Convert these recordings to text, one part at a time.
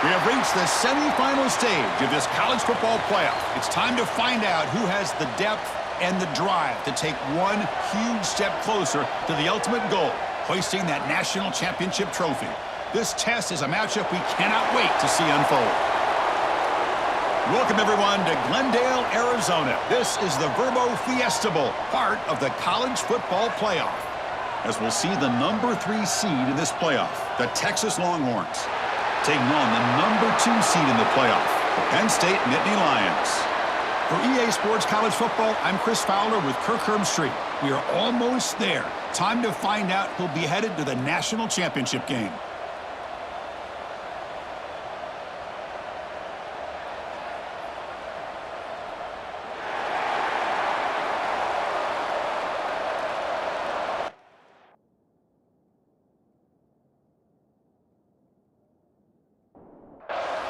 We have reached the semifinal stage of this college football playoff. It's time to find out who has the depth and the drive to take one huge step closer to the ultimate goal, hoisting that national championship trophy. This test is a matchup we cannot wait to see unfold. Welcome, everyone, to Glendale, Arizona. This is the Verbo Fiesta Bowl, part of the college football playoff. As we'll see the number 3 seed in this playoff, the Texas Longhorns, taking on the number 2 seed in the playoff, the Penn State Nittany Lions. For EA Sports College Football, I'm Chris Fowler with Kirk Herbstreit. We are almost there. Time to find out who'll be headed to the national championship game.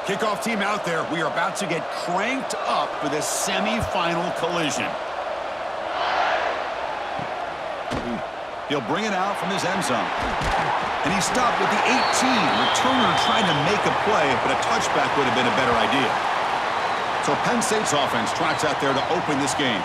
Kickoff team out there. We are about to get cranked up for this semifinal collision. He'll bring it out from his end zone. And he stopped with the 18. Returner trying to make a play, but a touchback would have been a better idea. So Penn State's offense trots out there to open this game.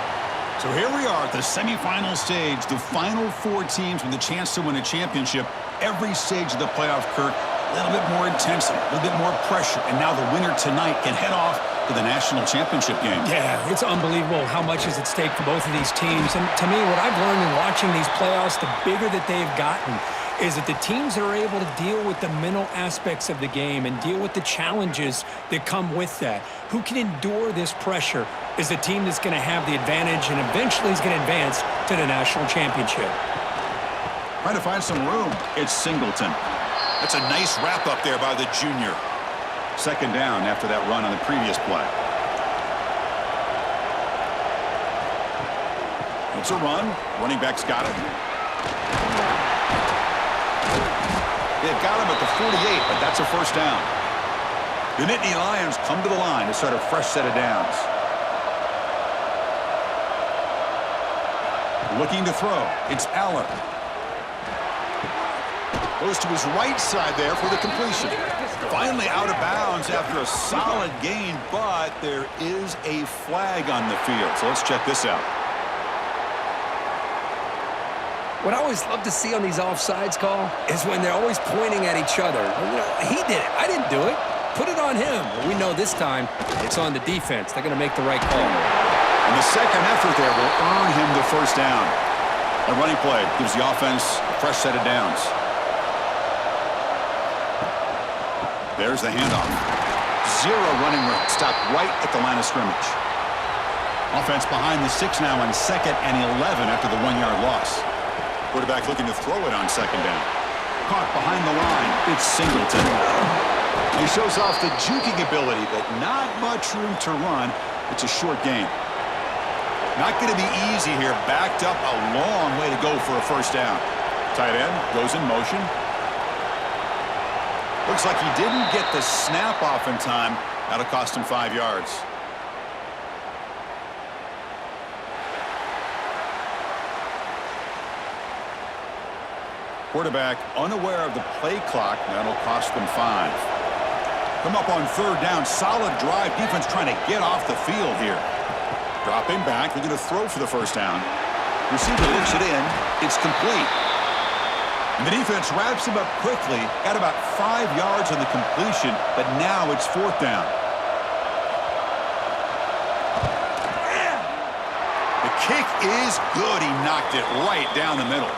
So here we are at the semifinal stage, the final 4 teams with a chance to win a championship. Every stage of the playoff, Kirk, a little bit more intensity, a little bit more pressure, and now the winner tonight can head off to the national championship game. Yeah, it's unbelievable how much is at stake for both of these teams. And to me, what I've learned in watching these playoffs, the bigger that they've gotten, is that the teams that are able to deal with the mental aspects of the game and deal with the challenges that come with that, who can endure this pressure, is the team that's going to have the advantage and eventually is going to advance to the national championship. Trying to find some room. It's Singleton. That's a nice wrap up there by the junior. Second down after that run on the previous play. It's a run. Running back's got it. They've got him at the 48, but that's a first down. The Nittany Lions come to the line to start a fresh set of downs. Looking to throw. It's Aller. Goes to his right side there for the completion. Finally out of bounds after a solid gain, but there is a flag on the field. So let's check this out. What I always love to see on these offsides call is when they're always pointing at each other. You know, he did it. I didn't do it. Put it on him. Well, we know this time it's on the defense. They're going to make the right call. And the second effort there will earn him the first down. A running play gives the offense a fresh set of downs. There's the handoff. Zero running room. Stopped right at the line of scrimmage. Offense behind the 6 now on 2nd and 11 after the 1-yard loss. Quarterback looking to throw it on 2nd down. Caught behind the line. It's Singleton. He shows off the juking ability, but not much room to run. It's a short gain. Not going to be easy here. Backed up a long way to go for a first down. Tight end goes in motion. Looks like he didn't get the snap off in time. That'll cost him 5 yards. Quarterback unaware of the play clock. That'll cost them 5. Come up on 3rd down. Solid drive. Defense trying to get off the field here. Dropping back. They're going to throw for the first down. Receiver looks it in. It's complete. And the defense wraps him up quickly. Got about 5 yards on the completion, but now it's 4th down. The kick is good. He knocked it right down the middle.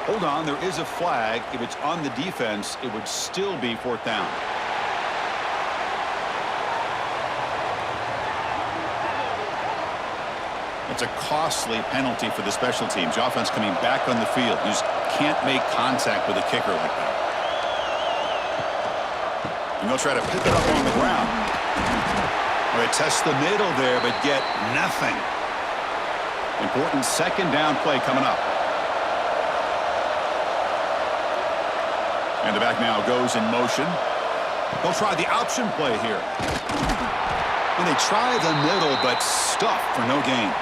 Hold on, there is a flag. If it's on the defense, it would still be 4th down. It's a costly penalty for the special teams. The offense coming back on the field. You just can't make contact with a kicker like that. And they'll try to pick it up on the ground. Well, they test the middle there, but get nothing. Important 2nd down play coming up. And the back now goes in motion. They'll try the option play here. And they try the middle, but stuffed for no gain.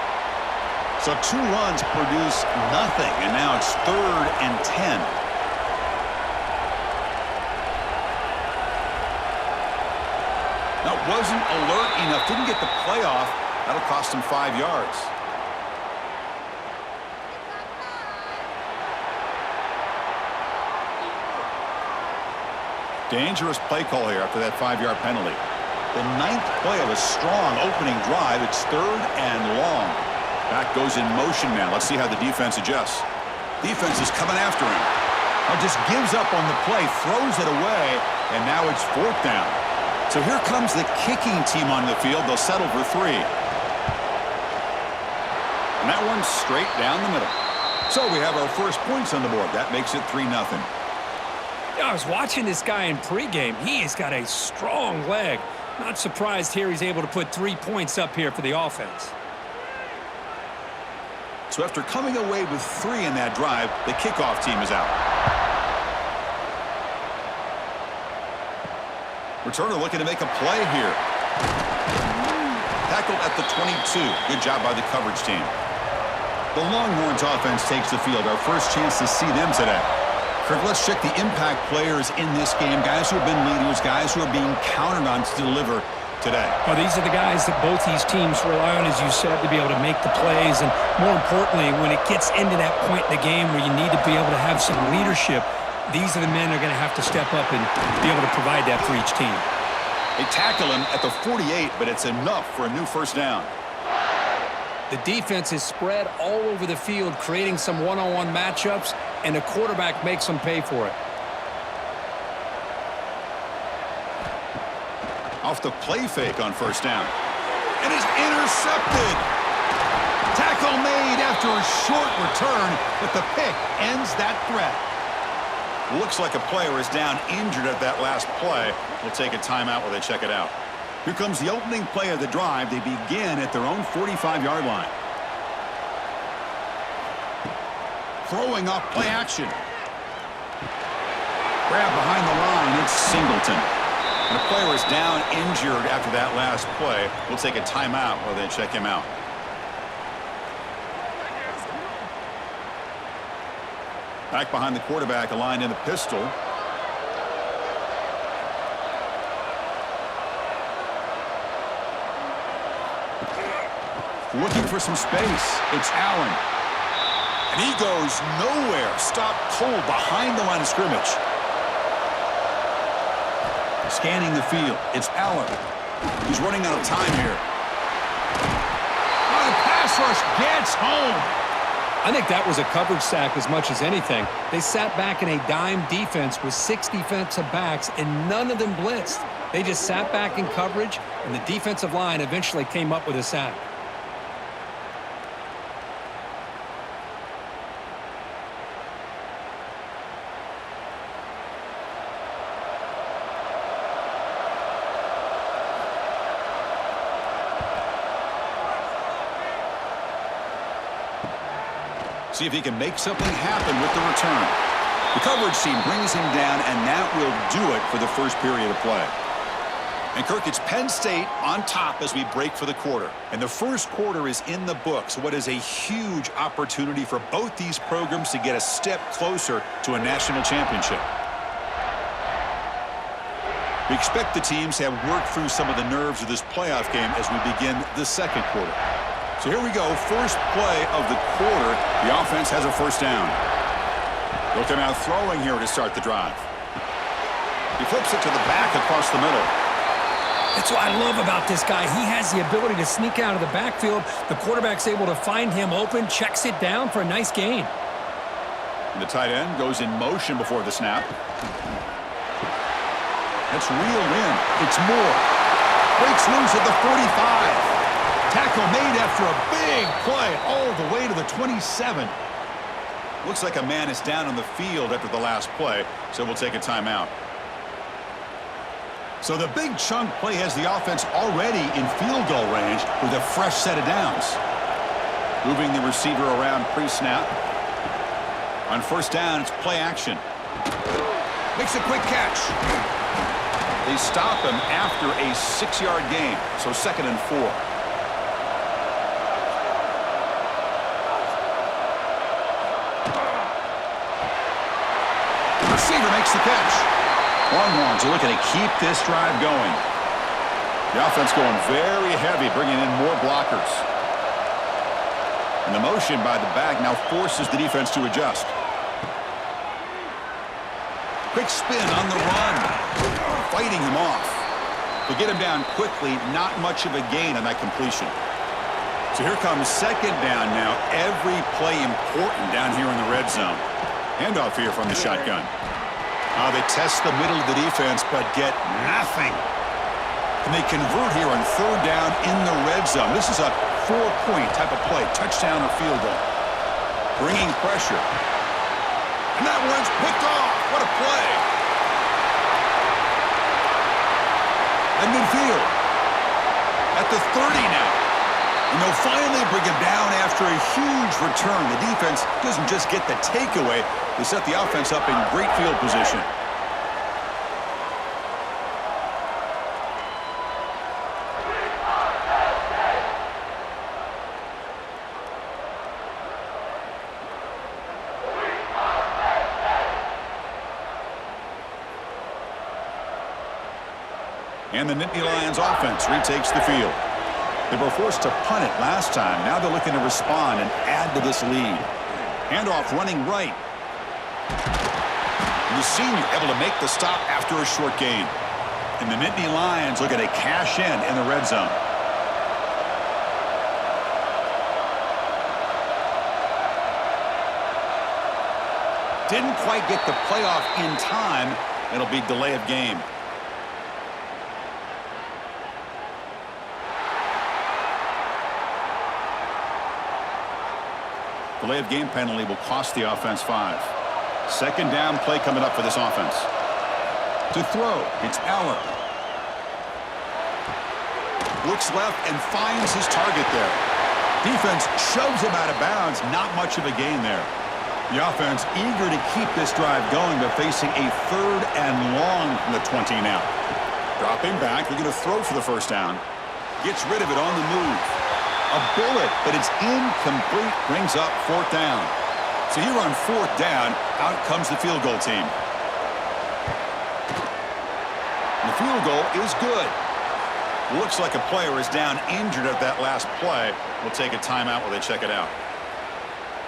So 2 runs produce nothing, and now it's 3rd and 10. That wasn't alert enough. Didn't get the play off. That'll cost him 5 yards. Dangerous play call here after that 5-yard penalty. The 9th play of a strong opening drive. It's 3rd and long. Back goes in motion now. Let's see how the defense adjusts. Defense is coming after him. Just gives up on the play, throws it away, and now it's 4th down. So here comes the kicking team on the field. They'll settle for 3. And that one's straight down the middle. So we have our first points on the board. That makes it 3-0. I was watching this guy in pregame. He has got a strong leg. Not surprised here he's able to put 3 points up here for the offense. So after coming away with 3 in that drive, the kickoff team is out. Returner looking to make a play here. Tackled at the 22. Good job by the coverage team. The Longhorns offense takes the field. Our first chance to see them today. Kirk, let's check the impact players in this game. Guys who have been leaders, guys who are being counted on to deliver today. Well, these are the guys that both these teams rely on, as you said, to be able to make the plays. And more importantly, when it gets into that point in the game where you need to be able to have some leadership, these are the men that are going to have to step up and be able to provide that for each team. They tackle him at the 48, but it's enough for a new first down. The defense is spread all over the field, creating some one-on-one matchups, and the quarterback makes them pay for it. Off the play fake on first down. And is intercepted. Tackle made after a short return, but the pick ends that threat. Looks like a player is down injured at that last play. We'll take a timeout while they check it out. Here comes the opening play of the drive. They begin at their own 45-yard line. Throwing off play action. Grab behind the line. It's Singleton. And the player is down injured after that last play. We'll take a timeout while they check him out. Back behind the quarterback, aligned in the pistol. Looking for some space. It's Allen. And he goes nowhere. Stopped cold behind the line of scrimmage. Scanning the field. It's Allen. He's running out of time here. Oh, the pass rush gets home. I think that was a coverage sack as much as anything. They sat back in a dime defense with 6 defensive backs, and none of them blitzed. They just sat back in coverage, and the defensive line eventually came up with a sack. See if he can make something happen with the return. The coverage team brings him down, and that will do it for the first period of play. And Kirk, it's Penn State on top as we break for the quarter. And the first quarter is in the books. What is a huge opportunity for both these programs to get a step closer to a national championship. We expect the teams to have worked through some of the nerves of this playoff game as we begin the second quarter. So here we go, first play of the quarter. The offense has a first down. They'll come out throwing here to start the drive. He flips it to the back across the middle. That's what I love about this guy. He has the ability to sneak out of the backfield. The quarterback's able to find him open, checks it down for a nice gain. And the tight end goes in motion before the snap. That's reeled in. It's Moore. Breaks loose at the 45. Tackle made after a big play all the way to the 27. Looks like a man is down on the field after the last play, so we'll take a timeout. So the big chunk play has the offense already in field goal range with a fresh set of downs. Moving the receiver around pre-snap. On first down, it's play action. Makes a quick catch. They stop him after a 6-yard gain, so 2nd and 4. Receiver makes the catch. Longhorns are looking to keep this drive going. The offense going very heavy, bringing in more blockers. And the motion by the back now forces the defense to adjust. Quick spin on the run. Fighting him off. To get him down quickly, not much of a gain on that completion. So here comes second down now. Every play important down here in the red zone. Handoff here from the shotgun. They test the middle of the defense, but get nothing. And they convert here on third down in the red zone. This is a 4-point type of play, touchdown or field goal. Bringing pressure. And that one's picked off. What a play. And midfield. At the 30 now. And they'll finally bring him down after a huge return. The defense doesn't just get the takeaway. They set the offense up in great field position. And the Nittany Lions offense retakes the field. They were forced to punt it last time. Now they're looking to respond and add to this lead. Handoff running right. And the senior able to make the stop after a short gain. And the Nittany Lions looking to cash in the red zone. Didn't quite get the playoff in time. It'll be delay of game. Delay of game penalty will cost the offense 5. Second down play coming up for this offense. To throw, it's Aller. Looks left and finds his target there. Defense shoves him out of bounds. Not much of a gain there. The offense eager to keep this drive going, but facing a third and long from the 20 now. Dropping back, they're going to throw for the first down. Gets rid of it on the move. A bullet, but it's incomplete, brings up fourth down. So here on fourth down, out comes the field goal team. And the field goal is good. Looks like a player is down injured at that last play. We'll take a timeout while they check it out.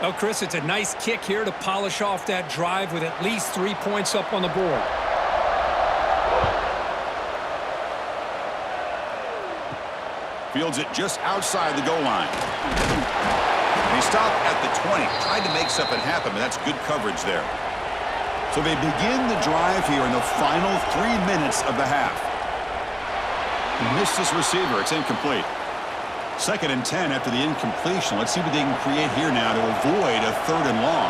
Oh, Chris, it's a nice kick here to polish off that drive with at least 3 points up on the board. Fields it just outside the goal line. They stop at the 20. Tried to make something happen, but that's good coverage there. So they begin the drive here in the final 3 minutes of the half. Missed his receiver. It's incomplete. Second and 10 after the incompletion. Let's see what they can create here now to avoid a third and long.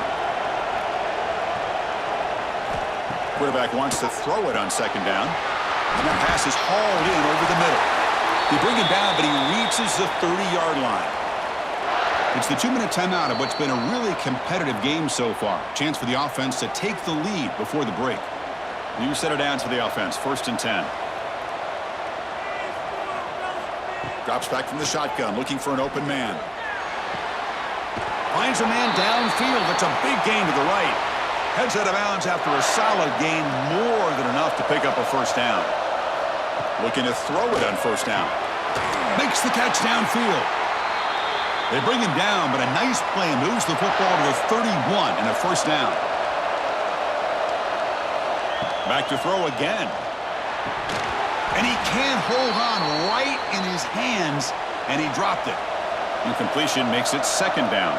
Quarterback wants to throw it on second down. And that pass is hauled in over the middle. They bring him down, but he reaches the 30-yard line. It's the 2-minute timeout of what's been a really competitive game so far. Chance for the offense to take the lead before the break. New set of downs for the offense. First and 10. Drops back from the shotgun, looking for an open man. Finds a man downfield. That's a big gain to the right. Heads out of bounds after a solid gain, more than enough to pick up a first down. Looking to throw it on first down. Makes the catch downfield. They bring him down, but a nice play moves the football to the 31 and a first down. Back to throw again. And he can't hold on right in his hands, and he dropped it. Incompletion makes it second down.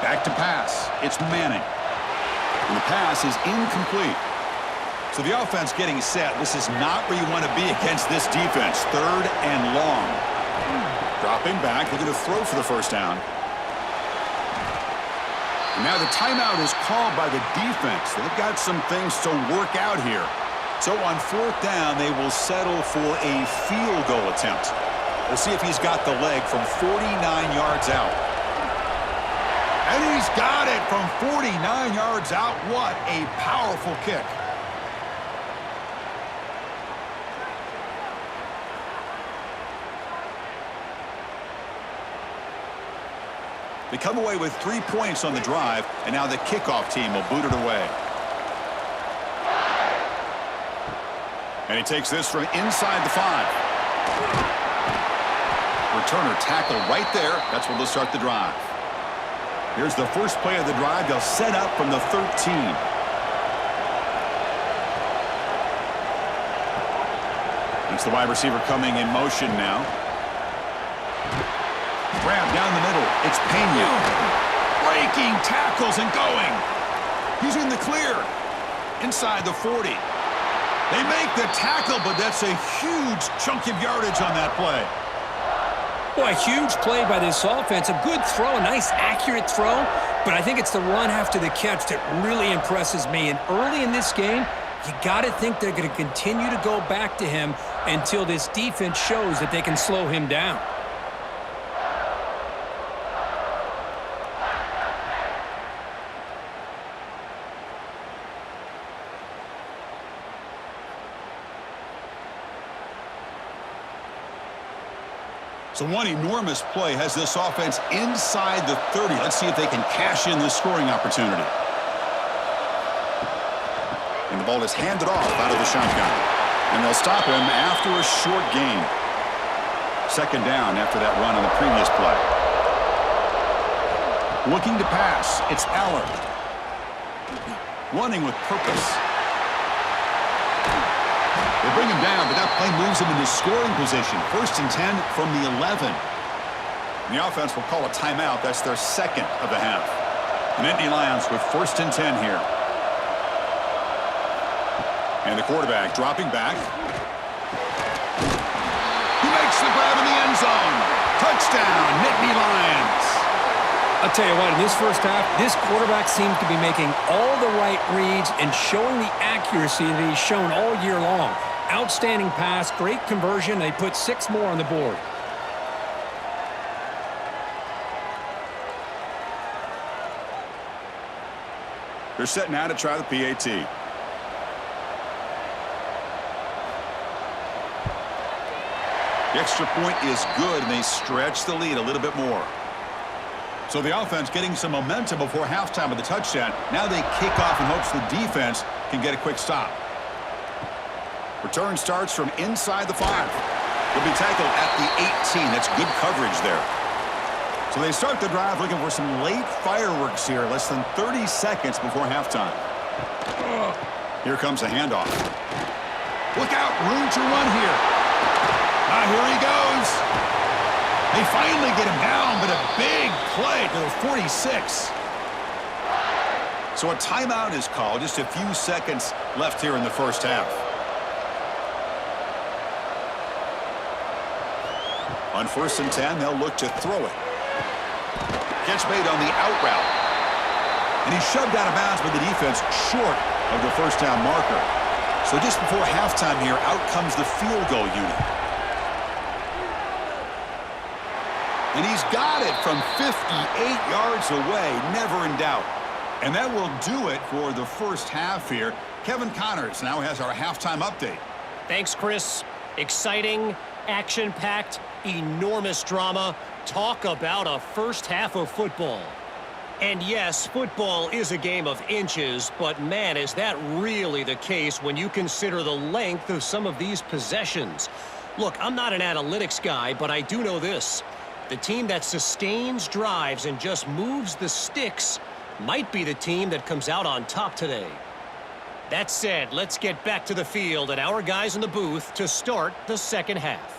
Back to pass. It's Manning. And the pass is incomplete. So the offense getting set. This is not where you want to be against this defense. Third and long. Dropping back. Looking to throw for the first down. And now the timeout is called by the defense. They've got some things to work out here. So on fourth down, they will settle for a field goal attempt. We'll see if he's got the leg from 49 yards out. And he's got it from 49 yards out. What a powerful kick. They come away with 3 points on the drive, and now the kickoff team will boot it away. And he takes this from inside the 5. Returner tackle right there. That's where they'll start the drive. Here's the first play of the drive. They'll set up from the 13. It's the wide receiver coming in motion now. Grab down the middle. It's Pena. Breaking tackles and going. He's in the clear. Inside the 40. They make the tackle, but that's a huge chunk of yardage on that play. Well, a huge play by this offense. A good throw, a nice accurate throw. But I think it's the run after the catch that really impresses me. And early in this game, you got to think they're going to continue to go back to him until this defense shows that they can slow him down. So one enormous play has this offense inside the 30. Let's see if they can cash in this scoring opportunity. And the ball is handed off out of the shotgun. And they'll stop him after a short gain. Second down after that run on the previous play. Looking to pass. It's Aller. Running with purpose. They bring him down, but that play moves him into scoring position. 1st and 10 from the 11. And the offense will call a timeout. That's their second of the half. The Nittany Lions with 1st and 10 here. And the quarterback dropping back. He makes the grab in the end zone. Touchdown, Nittany Lions. I'll tell you what, in this first half, this quarterback seems to be making all the right reads and showing the accuracy that he's shown all year long. Outstanding pass, great conversion. They put 6 more on the board. They're setting out to try the PAT. The extra point is good, and they stretch the lead a little bit more. So the offense getting some momentum before halftime with the touchdown. Now they kick off in hopes the defense can get a quick stop. Return starts from inside the 5. He'll be tackled at the 18. That's good coverage there. So they start the drive looking for some late fireworks here. Less than 30 seconds before halftime. Here comes a handoff. Look out, room to run here. Here he goes. They finally get him down, but a big play to the 46. So a timeout is called. Just a few seconds left here in the first half. On 1st and 10, they'll look to throw it. Catch made on the out route. And he's shoved out of bounds by the defense short of the first down marker. So just before halftime here, out comes the field goal unit. And he's got it from 58 yards away, never in doubt. And that will do it for the first half here. Kevin Connors now has our halftime update. Thanks, Chris. Exciting, action-packed, enormous drama. Talk about a first half of football. And yes, football is a game of inches, but man, is that really the case when you consider the length of some of these possessions. Look, I'm not an analytics guy, but I do know this. The team that sustains drives and just moves the sticks might be the team that comes out on top today. That said, let's get back to the field and our guys in the booth to start the second half.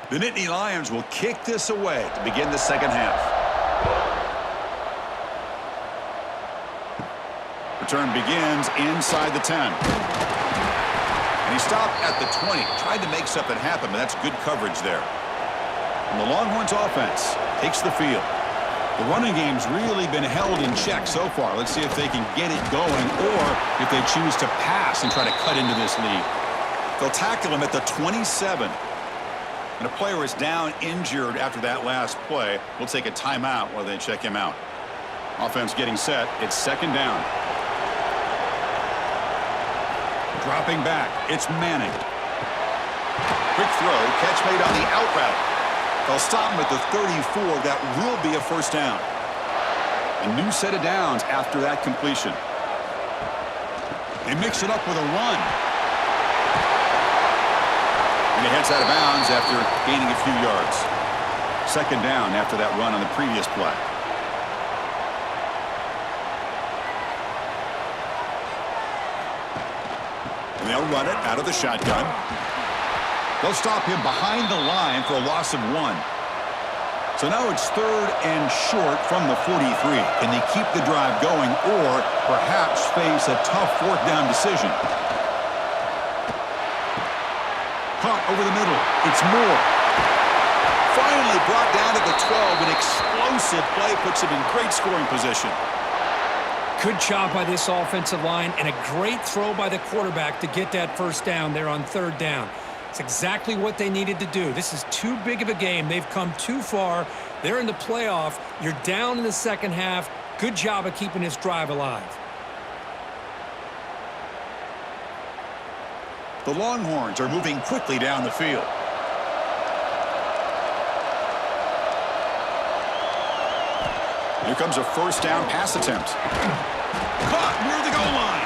The Nittany Lions will kick this away to begin the second half. Return begins inside the 10. And he stopped at the 20. Tried to make something happen, but that's good coverage there. And the Longhorns offense takes the field. The running game's really been held in check so far. Let's see if they can get it going or if they choose to pass and try to cut into this lead. They'll tackle him at the 27. And a player is down injured after that last play. We'll take a timeout while they check him out. Offense getting set. It's second down. Dropping back. It's Manning. Quick throw, catch made on the out route. They'll stop him at the 34. That will be a first down. A new set of downs after that completion. They mix it up with a run. And he heads out of bounds after gaining a few yards. Second down after that run on the previous play. And they'll run it out of the shotgun. They'll stop him behind the line for a loss of 1. So now it's third and short from the 43. Can they keep the drive going or perhaps face a tough fourth down decision? Caught over the middle. It's Moore. Finally brought down at the 12. An explosive play puts him in great scoring position. Good job by this offensive line and a great throw by the quarterback to get that first down there on third down. It's exactly what they needed to do. This is too big of a game. They've come too far. They're in the playoff. You're down in the second half. Good job of keeping this drive alive. The Longhorns are moving quickly down the field. Here comes a first down pass attempt. Caught near the goal line.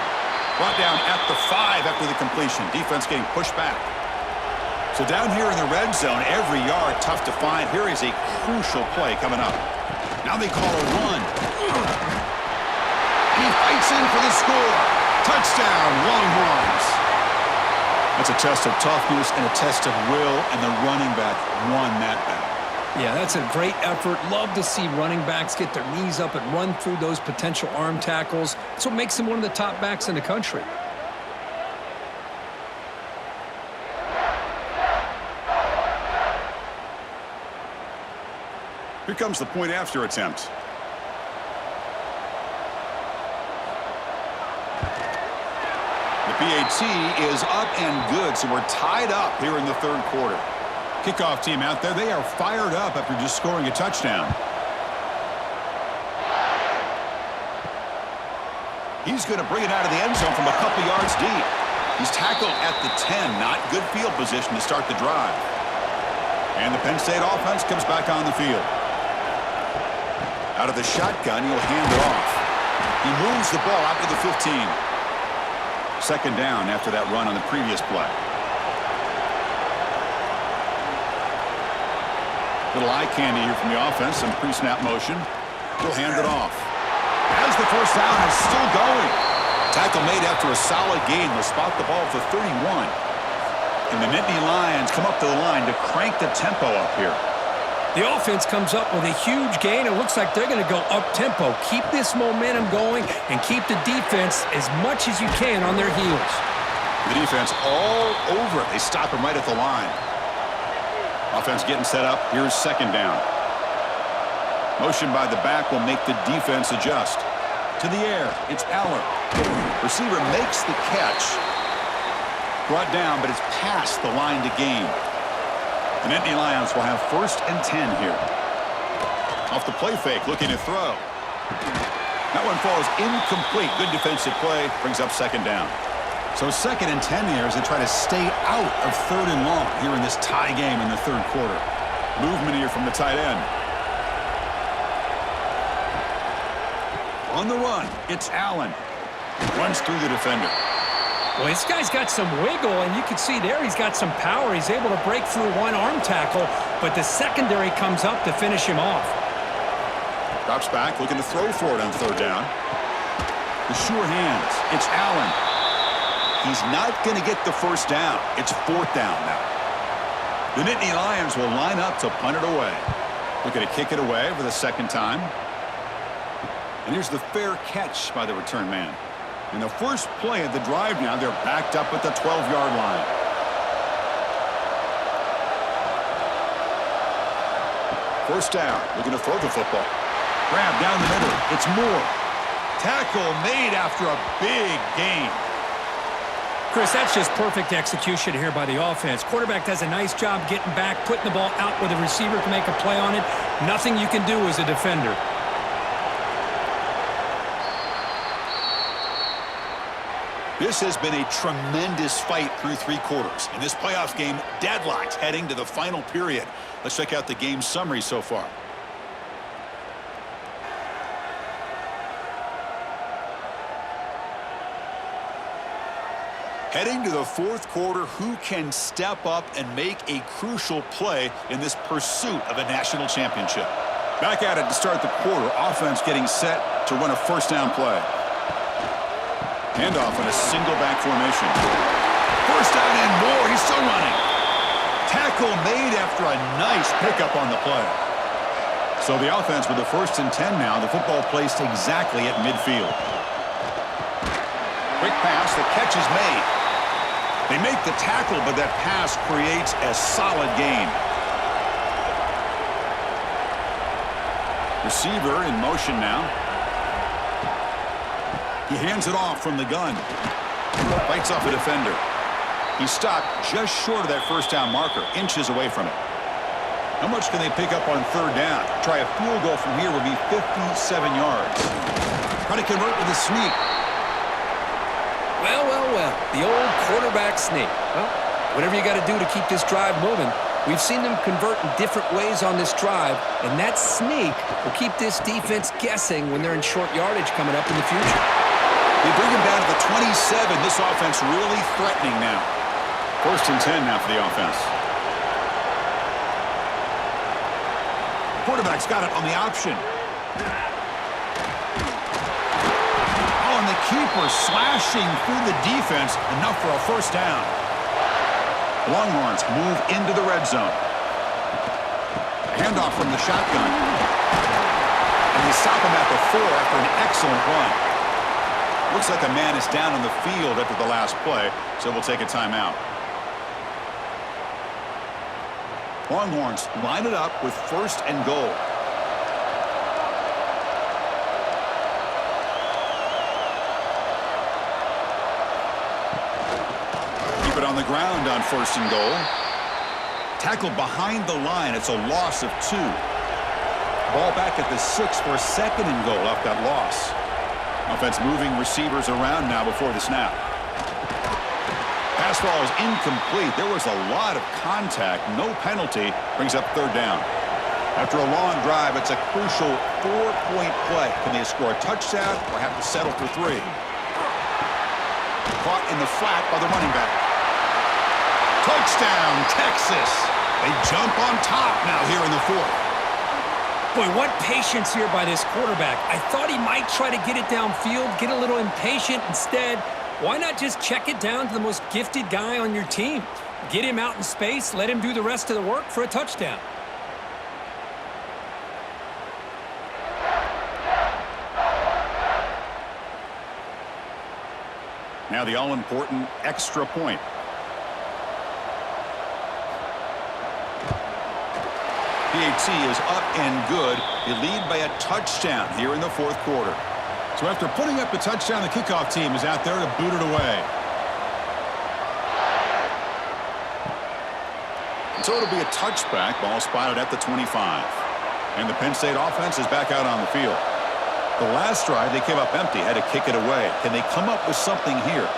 Brought down at the 5 after the completion. Defense getting pushed back. So down here in the red zone, every yard tough to find. Here is a crucial play coming up. Now they call a run. He fights in for the score. Touchdown, Longhorns. That's a test of toughness and a test of will, and the running back won that battle. Yeah, that's a great effort. Love to see running backs get their knees up and run through those potential arm tackles. That's what makes him one of the top backs in the country. Here comes the point after attempt. The PAT is up and good, so we're tied up here in the third quarter. Kickoff team out there, they are fired up after just scoring a touchdown. He's going to bring it out of the end zone from a couple yards deep. He's tackled at the 10, not good field position to start the drive. And the Penn State offense comes back on the field. Out of the shotgun, he'll hand it off. He moves the ball out to the 15. Second down after that run on the previous play. Little eye candy here from the offense, some pre-snap motion. He'll hand it off. As the first down is still going. Tackle made after a solid gain. They'll spot the ball for 31. And the Nittany Lions come up to the line to crank the tempo up here. The offense comes up with a huge gain. It looks like they're going to go up-tempo. Keep this momentum going and keep the defense as much as you can on their heels. The defense all over it. They stop him right at the line. Offense getting set up. Here's second down. Motion by the back will make the defense adjust. To the air, it's Aller. Receiver makes the catch. Brought down, but it's past the line to gain. The Nittany Lions will have first and 10 here. Off the play fake, looking to throw. That one falls incomplete. Good defensive play, brings up second down. So second and 10 here as they try to stay out of third and long here in this tie game in the third quarter. Movement here from the tight end. On the run, it's Allen. Runs through the defender. Well, this guy's got some wiggle, and you can see there he's got some power. He's able to break through one arm tackle, but the secondary comes up to finish him off. Drops back, looking to throw for it on third down. The sure hands. It's Allen. He's not going to get the first down. It's fourth down now. The Nittany Lions will line up to punt it away. Looking to kick it away for the second time. And here's the fair catch by the return man. In the first play of the drive now, they're backed up at the 12-yard line. First down, looking to throw the football. Grab down the middle, it's Moore. Tackle made after a big gain. Chris, that's just perfect execution here by the offense. Quarterback does a nice job getting back, putting the ball out where the receiver can make a play on it. Nothing you can do as a defender. This has been a tremendous fight through 3 quarters. In this playoff game, deadlocked heading to the final period. Let's check out the game summary so far. Heading to the 4th quarter, who can step up and make a crucial play in this pursuit of a national championship? Back at it to start the quarter. Offense getting set to run a first down play. Handoff in a single back formation. First down and more. He's still running. Tackle made after a nice pickup on the play. So the offense with the 1st and 10 now. The football placed exactly at midfield. Quick pass. The catch is made. They make the tackle, but that pass creates a solid gain. Receiver in motion now. He hands it off from the gun. Bites off a defender. He's stopped just short of that first down marker, inches away from it. How much can they pick up on 3rd down? Try a field goal from here would be 57 yards. Try to convert with a sneak. Well, the old quarterback sneak. Well, whatever you got to do to keep this drive moving. We've seen them convert in different ways on this drive, and that sneak will keep this defense guessing when they're in short yardage coming up in the future. They bring him down to the 27. This offense really threatening now. 1st and 10 now for the offense. Quarterback's got it on the option. Oh, and the keeper slashing through the defense, enough for a first down. Longhorns move into the red zone. Handoff from the shotgun. And they stop him at the 4 after an excellent run. Looks like a man is down on the field after the last play, so we'll take a timeout. Longhorns line it up with 1st and goal. Keep it on the ground on 1st and goal. Tackled behind the line. It's a loss of 2. Ball back at the 6 for 2nd and goal off that loss. Offense moving receivers around now before the snap. Pass ball is incomplete. There was a lot of contact. No penalty. Brings up 3rd down. After a long drive, it's a crucial 4-point play. Can they score a touchdown or have to settle for 3? Caught in the flat by the running back. Touchdown, Texas. They jump on top now here in the 4th. Boy, what patience here by this quarterback. I thought he might try to get it downfield, get a little impatient. Instead, why not just check it down to the most gifted guy on your team? Get him out in space, let him do the rest of the work for a touchdown. Now the all-important extra point. PAT is up and good. They lead by a touchdown here in the 4th quarter. So after putting up a touchdown, the kickoff team is out there to boot it away. So it'll be a touchback. Ball spotted at the 25. And the Penn State offense is back out on the field. The last drive, they came up empty, had to kick it away. Can they come up with something here?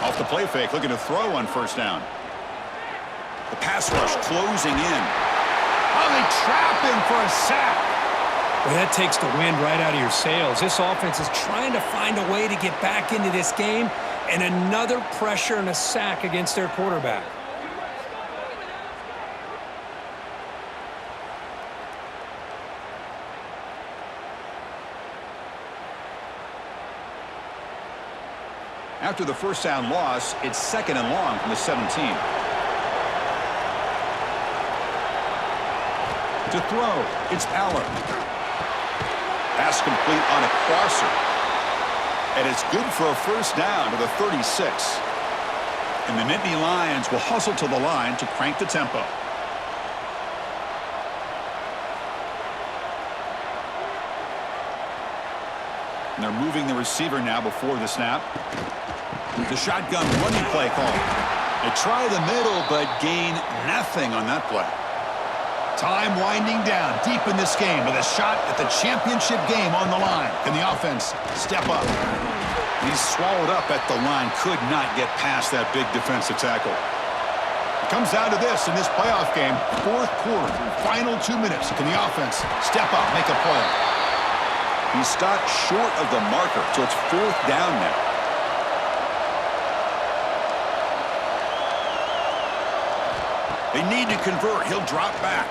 Off the play fake, looking to throw on 1st down. The pass rush closing in. Oh, they trap him for a sack. Well, that takes the wind right out of your sails. This offense is trying to find a way to get back into this game, and another pressure and a sack against their quarterback. After the first down loss, it's 2nd and long from the 17. To throw, it's Allen. Pass complete on a crosser. And it's good for a first down to the 36. And the Nittany Lions will hustle to the line to crank the tempo. And they're moving the receiver now before the snap. The shotgun running play call. They try the middle, but gain nothing on that play. Time winding down deep in this game with a shot at the championship game on the line. Can the offense step up? He's swallowed up at the line. Could not get past that big defensive tackle. It comes down to this in this playoff game. Fourth quarter, final 2 minutes. Can the offense step up, make a play? He stopped short of the marker, so it's fourth down now. They need to convert. He'll drop back.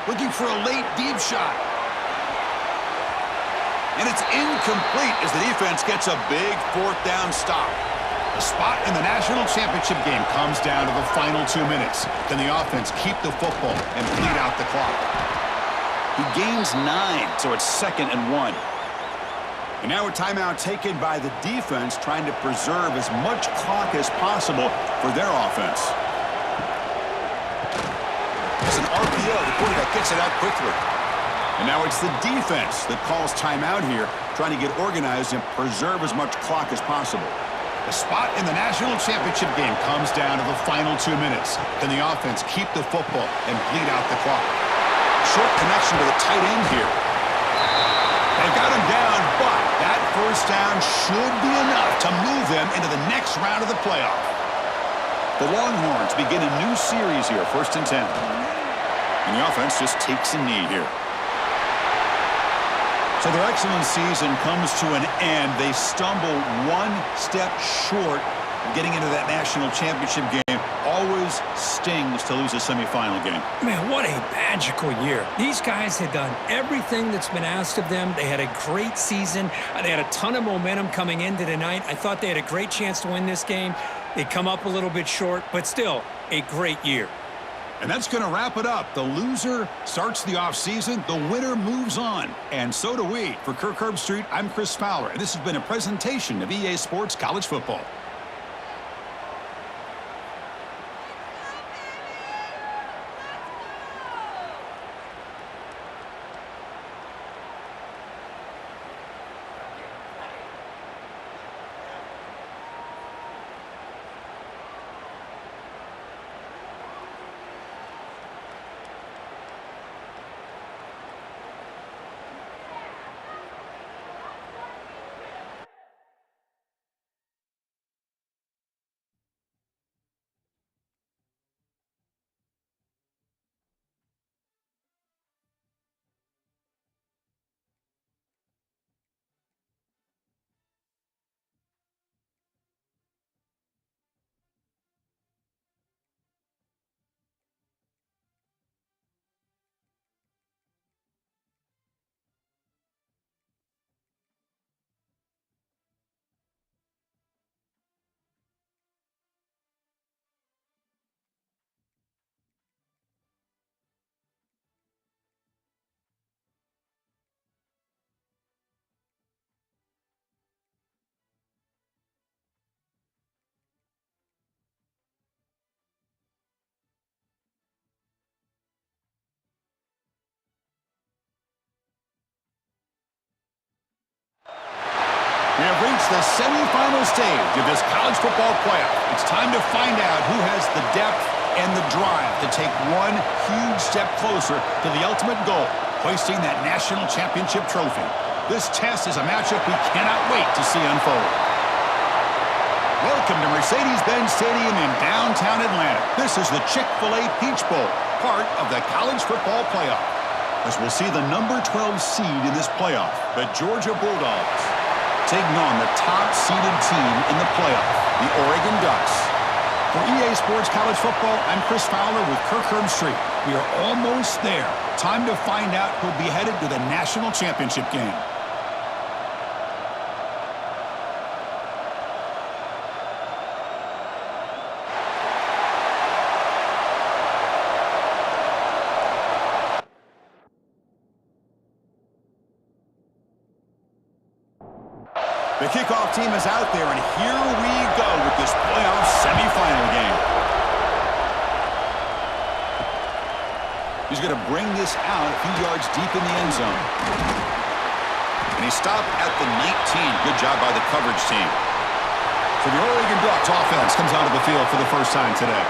Looking for a late deep shot. And it's incomplete as the defense gets a big fourth down stop. The spot in the national championship game comes down to the final 2 minutes. Can the offense keep the football and bleed out the clock? He gains 9, so it's 2nd and 1. And now a timeout taken by the defense, trying to preserve as much clock as possible for their offense. It's an RPO. The quarterback gets it out quickly. And now it's the defense that calls timeout here, trying to get organized and preserve as much clock as possible. The spot in the national championship game comes down to the final 2 minutes. Can the offense keep the football and bleed out the clock? Short connection to the tight end here. They've got him down, but that first down should be enough to move them into the next round of the playoff. The Longhorns begin a new series here, 1st and 10. And the offense just takes a knee here. So their excellent season comes to an end. They stumble one step short of getting into that national championship game. Always stings to lose a semifinal game. Man, what a magical year. These guys had done everything that's been asked of them. They had a great season. They had a ton of momentum coming into tonight. I thought they had a great chance to win this game. They come up a little bit short, but still a great year. And that's going to wrap it up. The loser starts the offseason. The winner moves on. And so do we. For Kirk Herbstreit, I'm Chris Fowler. And this has been a presentation of EA Sports College Football. We have reached the semifinal stage of this college football playoff. It's time to find out who has the depth and the drive to take one huge step closer to the ultimate goal, hoisting that national championship trophy. This test is a matchup we cannot wait to see unfold. Welcome to Mercedes-Benz Stadium in downtown Atlanta. This is the Chick-fil-A Peach Bowl, part of the college football playoff. As we'll see the number 12 seed in this playoff, the Georgia Bulldogs, taking on the top-seeded team in the playoff, the Oregon Ducks. For EA Sports College Football, I'm Chris Fowler with Kirk Herbstreit. We are almost there. Time to find out who'll be headed to the national championship game. The kickoff team is out there, and here we go with this playoff semifinal game. He's going to bring this out a few yards deep in the end zone. And he stopped at the 19. Good job by the coverage team. So the Oregon Ducks offense comes out of the field for the first time today.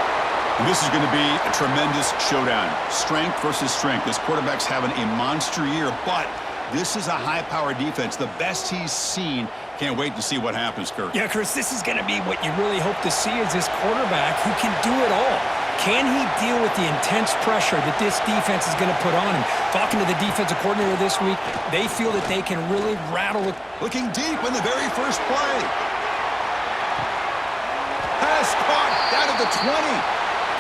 And this is going to be a tremendous showdown. Strength versus strength. This quarterback's having a monster year, but this is a high-powered defense, the best he's seen. Can't wait to see what happens, Kirk. Yeah, Chris, this is going to be what you really hope to see is this quarterback who can do it all. Can he deal with the intense pressure that this defense is going to put on him? Talking to the defensive coordinator this week, they feel that they can really rattle it. Looking deep in the very first play. Pass caught down at the 20.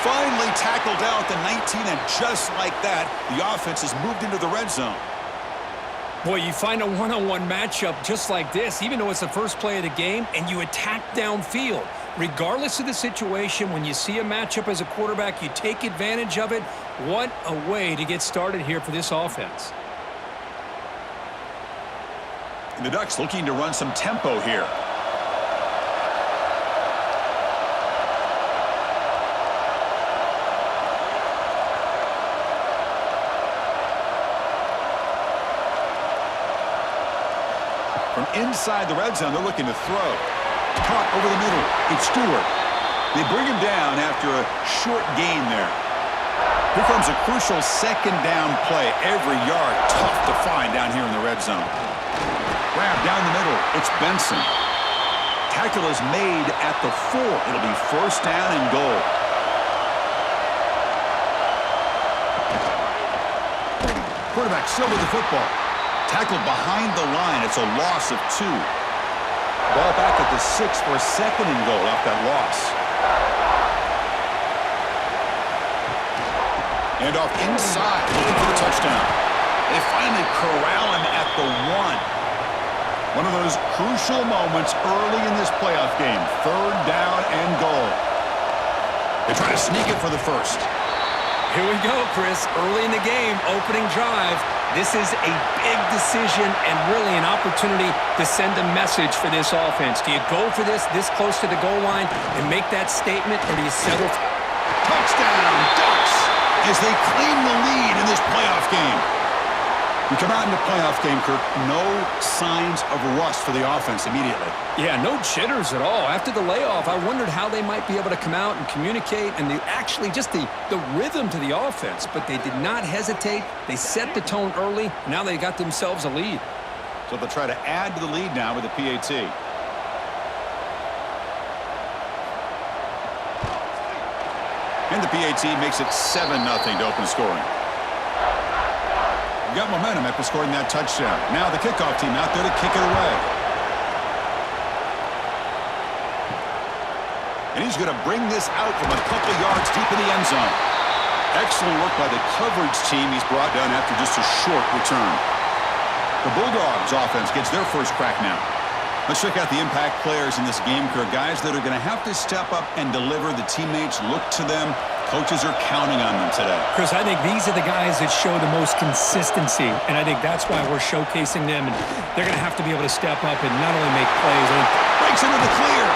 Finally tackled out at the 19, and just like that, the offense has moved into the red zone. Boy, you find a one-on-one matchup just like this, even though it's the first play of the game, and you attack downfield. Regardless of the situation, when you see a matchup as a quarterback, you take advantage of it. What a way to get started here for this offense. And the Ducks looking to run some tempo here. From inside the red zone, they're looking to throw. Caught over the middle. It's Stewart. They bring him down after a short gain there. Here comes a crucial second down play. Every yard tough to find down here in the red zone. Grab down the middle. It's Benson. Tackle is made at the 4. It'll be first down and goal. Quarterback still with the football. Tackled behind the line. It's a loss of 2. Ball back at the 6 for a second and goal off that loss. And off inside, looking for the touchdown. They finally corral him at the 1. One of those crucial moments early in this playoff game. Third down and goal. They try to sneak it for the first. Here we go, Chris. Early in the game, opening drive. This is a big decision and really an opportunity to send a message for this offense. Do you go for this close to the goal line and make that statement, or do you settle? Touchdown, Ducks, as they claim the lead in this playoff game. We come out in the playoff game, Kirk, no signs of rust for the offense immediately. Yeah, no jitters at all. After the layoff, I wondered how they might be able to come out and communicate and actually just the rhythm to the offense. But they did not hesitate. They set the tone early. Now they got themselves a lead. So they'll try to add to the lead now with the PAT. And the PAT makes it 7-0 to open scoring. Got momentum after scoring that touchdown. Now the kickoff team out there to kick it away. And he's going to bring this out from a couple yards deep in the end zone. Excellent work by the coverage team he's brought down after just a short return. The Bulldogs offense gets their first crack now. Let's check out the impact players in this game, Kirk. Guys that are going to have to step up and deliver. The teammates look to them. Coaches are counting on them today. Chris, I think these are the guys that show the most consistency, and I think that's why we're showcasing them, and they're going to have to be able to step up and not only make plays. Breaks into the clear.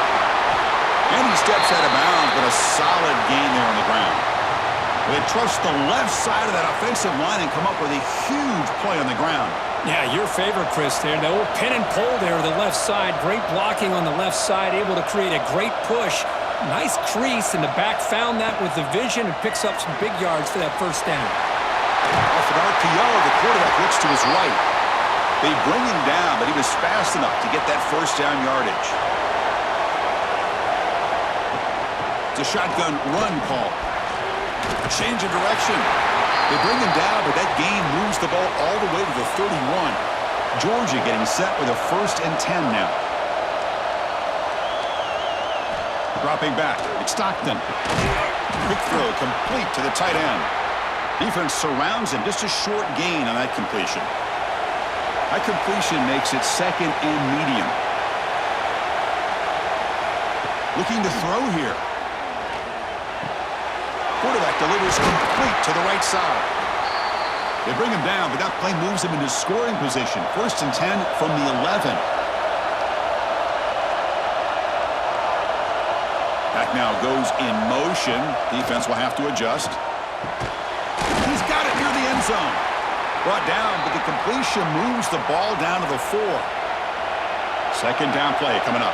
And he steps out of bounds, but a solid gain there on the ground. They trust the left side of that offensive line and come up with a huge play on the ground. Yeah, your favorite, Chris, there. The old pin and pull there to the left side. Great blocking on the left side, able to create a great push. Nice crease, and the back found that with the vision and picks up some big yards for that first down. Off an RPO, the quarterback looks to his right. They bring him down, but he was fast enough to get that first down yardage. It's a shotgun run call. Change of direction. They bring him down, but that gain moves the ball all the way to the 31. Georgia getting set with a 1st and 10 now. Dropping back, it's Stockton. Quick throw, complete to the tight end. Defense surrounds him, just a short gain on that completion. That completion makes it 2nd and medium. Looking to throw here. Quarterback delivers complete to the right side. They bring him down, but that play moves him into scoring position. 1st and 10 from the 11. Back now goes in motion. Defense will have to adjust. He's got it near the end zone. Brought down, but the completion moves the ball down to the 4. 2nd down play coming up.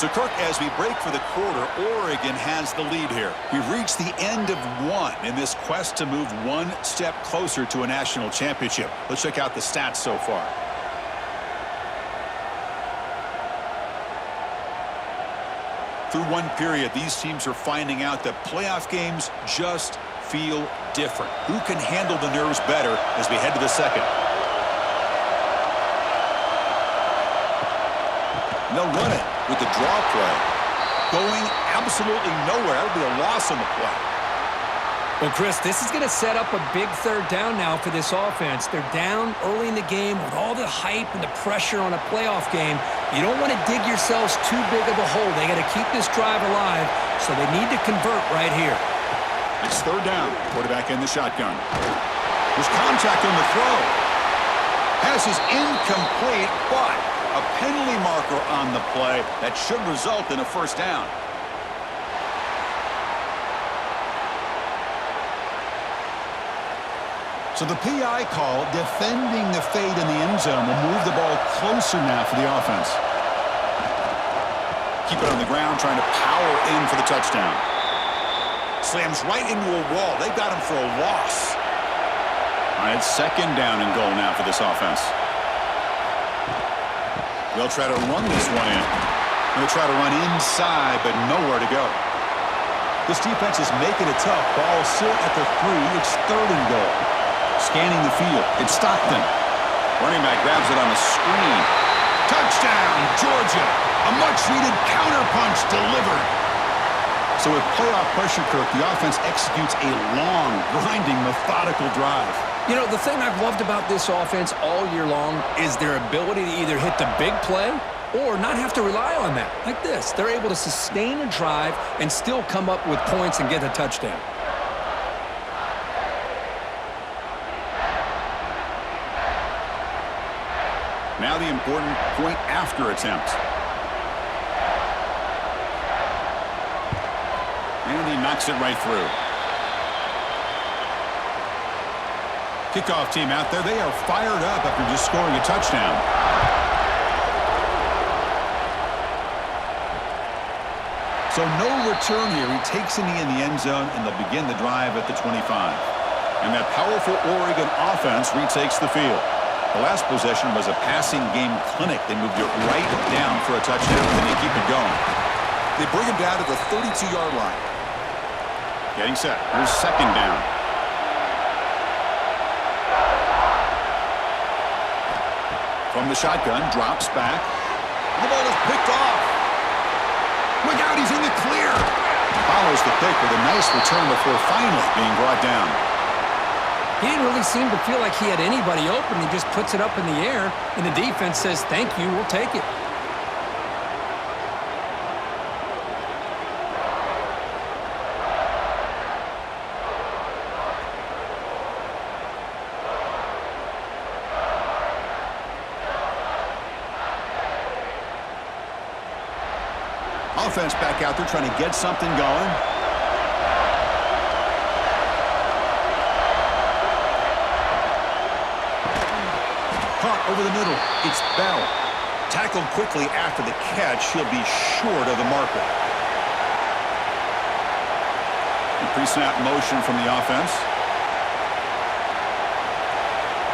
So, Kirk, as we break for the quarter, Oregon has the lead here. We've reached the end of one in this quest to move one step closer to a national championship. Let's check out the stats so far. Through one period, these teams are finding out that playoff games just feel different. Who can handle the nerves better as we head to the second? They'll run it with the draw play. Going absolutely nowhere. That would be a loss on the play. Well, Chris, this is going to set up a big third down now for this offense. They're down early in the game with all the hype and the pressure on a playoff game. You don't want to dig yourselves too big of a hole. They got to keep this drive alive, so they need to convert right here. It's third down. Quarterback in the shotgun. There's contact on the throw. Pass is incomplete, but a penalty marker on the play that should result in a first down. So the PI call, defending the fade in the end zone, will move the ball closer now for the offense. Keep it on the ground, trying to power in for the touchdown. Slams right into a wall. They've got him for a loss. All right, it's second down and goal now for this offense. They'll try to run this one in. They'll try to run inside, but nowhere to go. This defense is making it tough. Ball still at the 3. It's third and goal. Scanning the field. It's Stockton. Running back grabs it on the screen. Touchdown, Georgia. A much-needed counterpunch delivered. So with playoff pressure, Kirk, the offense executes a long, grinding, methodical drive. You know, the thing I've loved about this offense all year long is their ability to either hit the big play or not have to rely on that. Like this, they're able to sustain a drive and still come up with points and get a touchdown. Now the important point after attempt. And he knocks it right through. Kickoff team out there. They are fired up after just scoring a touchdown. So no return here. He takes in the end zone, and they'll begin the drive at the 25. And that powerful Oregon offense retakes the field. The last possession was a passing game clinic. They moved it right down for a touchdown, and they keep it going. They bring him down to the 32-yard line. Getting set. Here's second down. From the shotgun, drops back. The ball is picked off. Look out, he's in the clear. Follows the pick with a nice return before finally being brought down. He didn't really seem to feel like he had anybody open. He just puts it up in the air, and the defense says, thank you, we'll take it. Offense back out there trying to get something going. Caught over the middle. It's Bell. Tackled quickly after the catch. He'll be short of the marker. Pre-snap motion from the offense.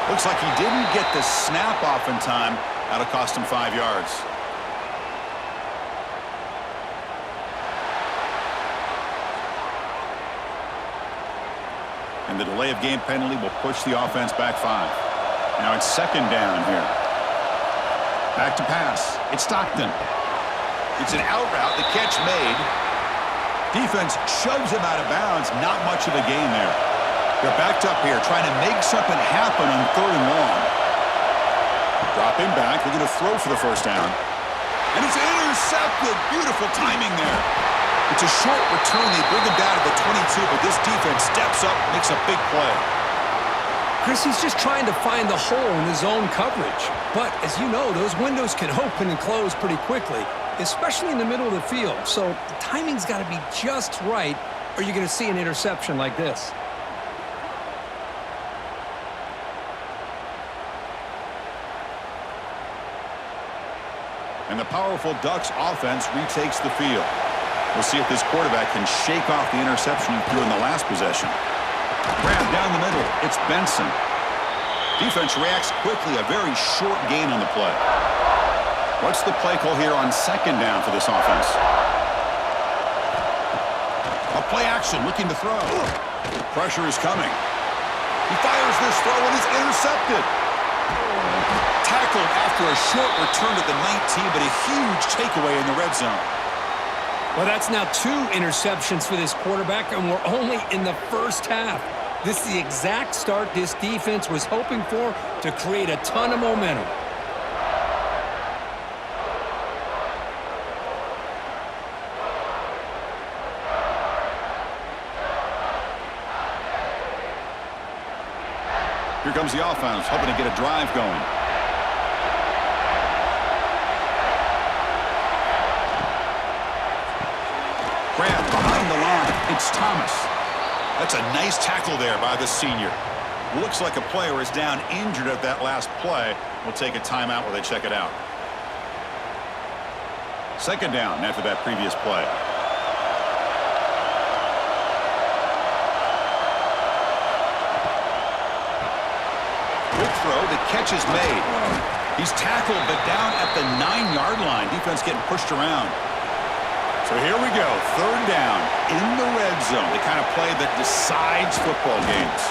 Looks like he didn't get the snap off in time. That'll cost him 5 yards. And the delay of game penalty will push the offense back 5. Now it's second down here. Back to pass. It's Stockton. It's an out route. The catch made. Defense shoves him out of bounds. Not much of a gain there. They're backed up here trying to make something happen on third and long. Dropping back. They're going to throw for the first down. And it's intercepted. Beautiful timing there. It's a short return. They bring him down to the 22, but this defense steps up, makes a big play. Chris, he's just trying to find the hole in his own coverage. But as you know, those windows can open and close pretty quickly, especially in the middle of the field. So the timing's got to be just right, or you're going to see an interception like this. And the powerful Ducks offense retakes the field. We'll see if this quarterback can shake off the interception he threw in the last possession. Grab down the middle. It's Benson. Defense reacts quickly. A very short gain on the play. What's the play call here on second down for this offense? A play action, looking to throw. Pressure is coming. He fires this throw and is intercepted. Tackled after a short return to the 19, but a huge takeaway in the red zone. Well, that's now 2 interceptions for this quarterback, and we're only in the first half. This is the exact start this defense was hoping for to create a ton of momentum. Here comes the offense, hoping to get a drive going. Grab behind the line. It's Thomas. That's a nice tackle there by the senior. Looks like a player is down injured at that last play. We'll take a timeout while they check it out. Second down after that previous play. Quick throw. The catch is made. He's tackled, but down at the 9-yard line. Defense getting pushed around. So here we go, third down in the red zone, the kind of play that decides football games.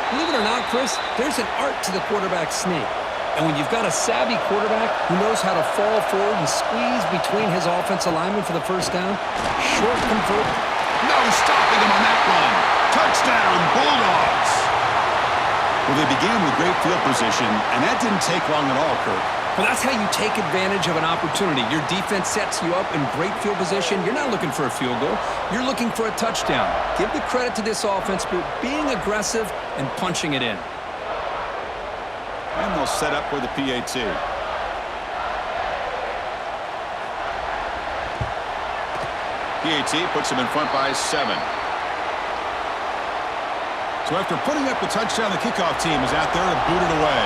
Believe it or not, Chris, there's an art to the quarterback sneak. And when you've got a savvy quarterback who knows how to fall forward and squeeze between his offensive linemen for the first down, short convert. No stopping him on that run. Touchdown, Bulldogs. Well, they began with great field position, and that didn't take long at all, Kirk. Well, that's how you take advantage of an opportunity. Your defense sets you up in great field position. You're not looking for a field goal. You're looking for a touchdown. Give the credit to this offense for being aggressive and punching it in. And they'll set up for the PAT. PAT puts them in front by 7. So after putting up the touchdown, the kickoff team is out there to boot it away.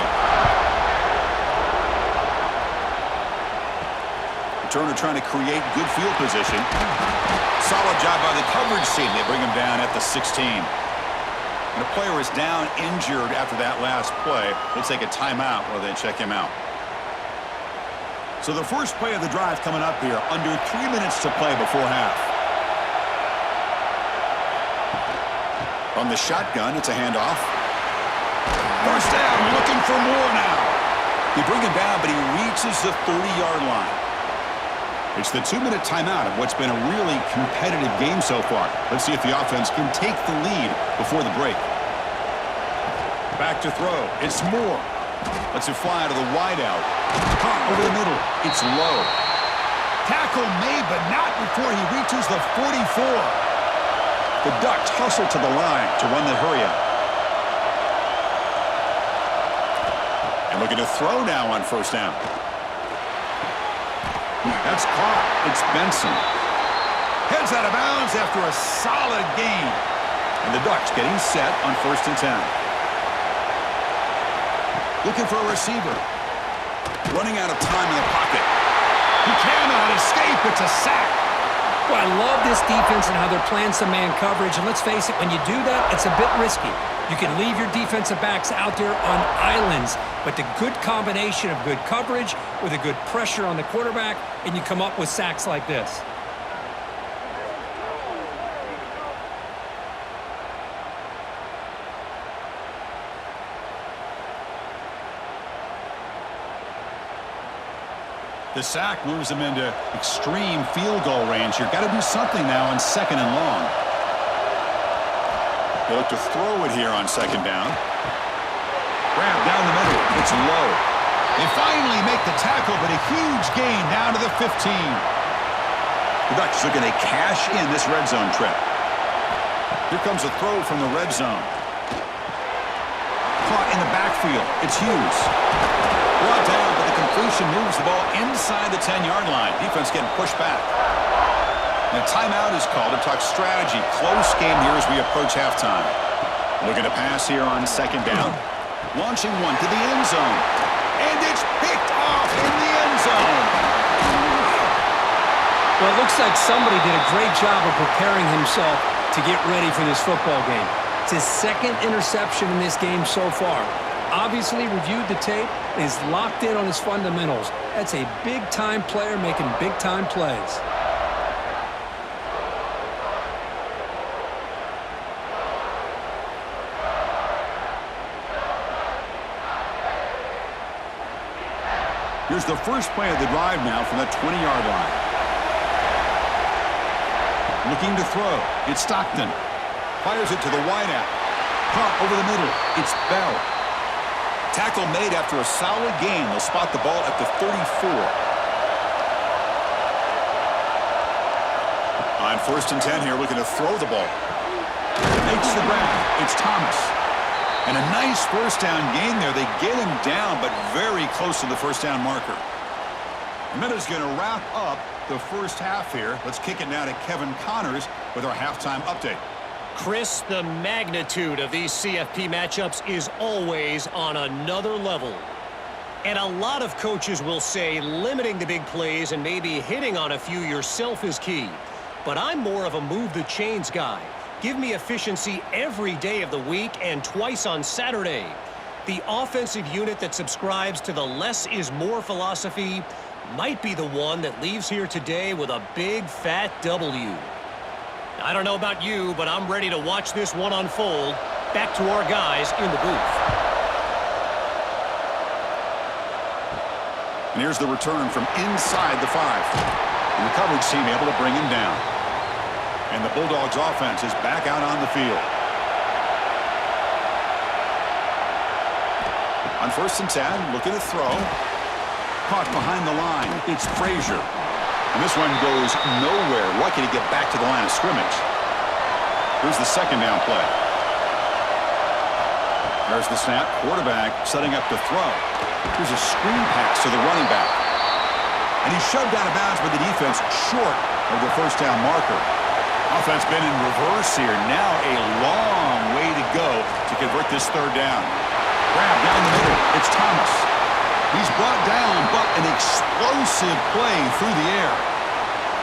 Turner trying to create good field position. Solid job by the coverage team. They bring him down at the 16. And a player is down injured after that last play. They'll take a timeout while they check him out. So the first play of the drive coming up here. Under 3 minutes to play before half. From the shotgun, it's a handoff. First down, looking for more now. They bring him down, but he reaches the 30-yard line. It's the 2-minute timeout of what's been a really competitive game so far. Let's see if the offense can take the lead before the break. Back to throw. It's Moore. Lets it fly out of the wideout. Over the middle. It's low. Tackle made, but not before he reaches the 44. The Ducks hustle to the line to run the hurry up. And looking to throw now on first down. That's caught. It's Benson. Heads out of bounds after a solid gain. And the Ducks getting set on 1st and 10. Looking for a receiver. Running out of time in the pocket. He cannot escape. It's a sack. Well, I love this defense and how they're playing some man coverage. And let's face it, when you do that, it's a bit risky. You can leave your defensive backs out there on islands, but the good combination of good coverage with a good pressure on the quarterback, and you come up with sacks like this. The sack moves them into extreme field goal range. You've got to do something now on 2nd and long. They look to throw it here on 2nd down. Grab down the middle. It's low. They finally make the tackle, but a huge gain down to the 15. The Ducks are going to cash in this red zone trip. Here comes a throw from the red zone. Caught in the backfield. It's Hughes. Brought down, but the completion moves the ball inside the 10-yard line. Defense getting pushed back. And a timeout is called to talk strategy. Close game here as we approach halftime. Looking to pass here on 2nd down. Launching one to the end zone. And it's picked off in the end zone. Well, it looks like somebody did a great job of preparing himself to get ready for this football game. It's his second interception in this game so far. Obviously reviewed the tape, is locked in on his fundamentals. That's a big-time player making big-time plays. Here's the first play of the drive now from the 20-yard line. Looking to throw. It's Stockton. Fires it to the wideout. Caught over the middle. It's Bell. Tackle made after a solid gain. They'll spot the ball at the 34. On 1st and 10 here, looking to throw the ball. Makes the grab. It's Thomas. And a nice first down gain there. They get him down, but very close to the first down marker. Minuta's going to wrap up the first half here. Let's kick it now to Kevin Connors with our halftime update. Chris, the magnitude of these CFP matchups is always on another level. And a lot of coaches will say limiting the big plays and maybe hitting on a few yourself is key. But I'm more of a move the chains guy. Give me efficiency every day of the week and twice on Saturday. The offensive unit that subscribes to the less is more philosophy might be the one that leaves here today with a big fat W. I don't know about you, but I'm ready to watch this one unfold. Back to our guys in the booth. And here's the return from inside the 5. And the coverage team able to bring him down. And the Bulldogs offense is back out on the field. On 1st and 10, looking to throw. Caught behind the line. It's Frazier. And this one goes nowhere. Lucky to get back to the line of scrimmage. Here's the second down play. There's the snap. Quarterback setting up to throw. Here's a screen pass to the running back. And he's shoved out of bounds by the defense short of the first down marker. Offense been in reverse here. Now a long way to go to convert this third down. Grab down the middle. It's Thomas. He's brought down, but an explosive play through the air.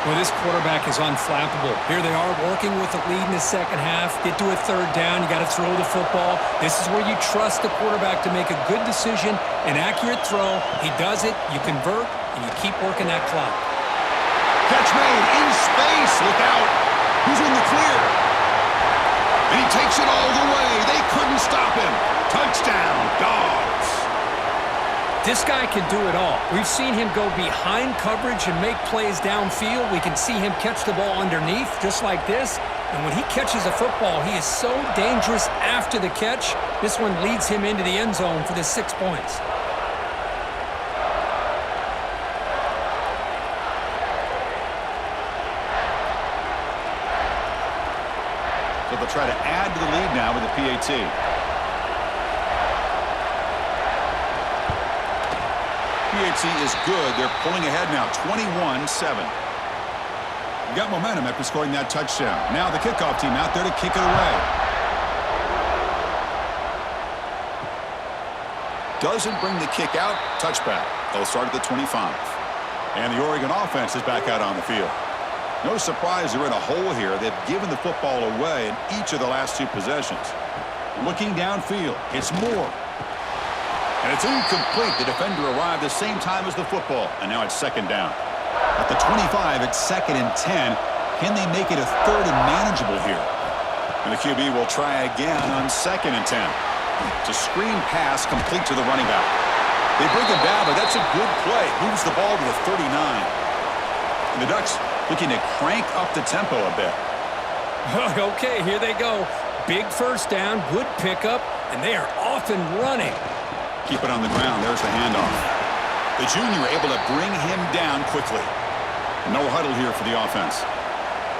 Well, this quarterback is unflappable. Here they are working with the lead in the second half. Get to a third down. You got to throw the football. This is where you trust the quarterback to make a good decision, an accurate throw. He does it. You convert, and you keep working that clock. Catch made in space. Look out. Who's in the clear? And he takes it all the way. They couldn't stop him. Touchdown, Dogs. This guy can do it all. We've seen him go behind coverage and make plays downfield. We can see him catch the ball underneath, just like this. And when he catches a football, he is so dangerous after the catch. This one leads him into the end zone for the 6 points. So they'll try to add to the lead now with the PAT. PAT is good. They're pulling ahead now, 21-7. Got momentum after scoring that touchdown. Now the kickoff team out there to kick it away. Doesn't bring the kick out. Touchback. They'll start at the 25. And the Oregon offense is back out on the field. No surprise they're in a hole here. They've given the football away in each of the last 2 possessions. Looking downfield. It's Moore. And it's incomplete. The defender arrived the same time as the football. And now it's second down. At the 25, it's 2nd and 10. Can they make it a 3rd and manageable here? And the QB will try again on 2nd and 10. It's a screen pass complete to the running back. They bring him down, but that's a good play. Moves the ball to the 39. And the Ducks looking to crank up the tempo a bit. Okay, here they go. Big first down, good pickup, and they are off and running. Keep it on the ground. There's the handoff. The junior able to bring him down quickly. No huddle here for the offense.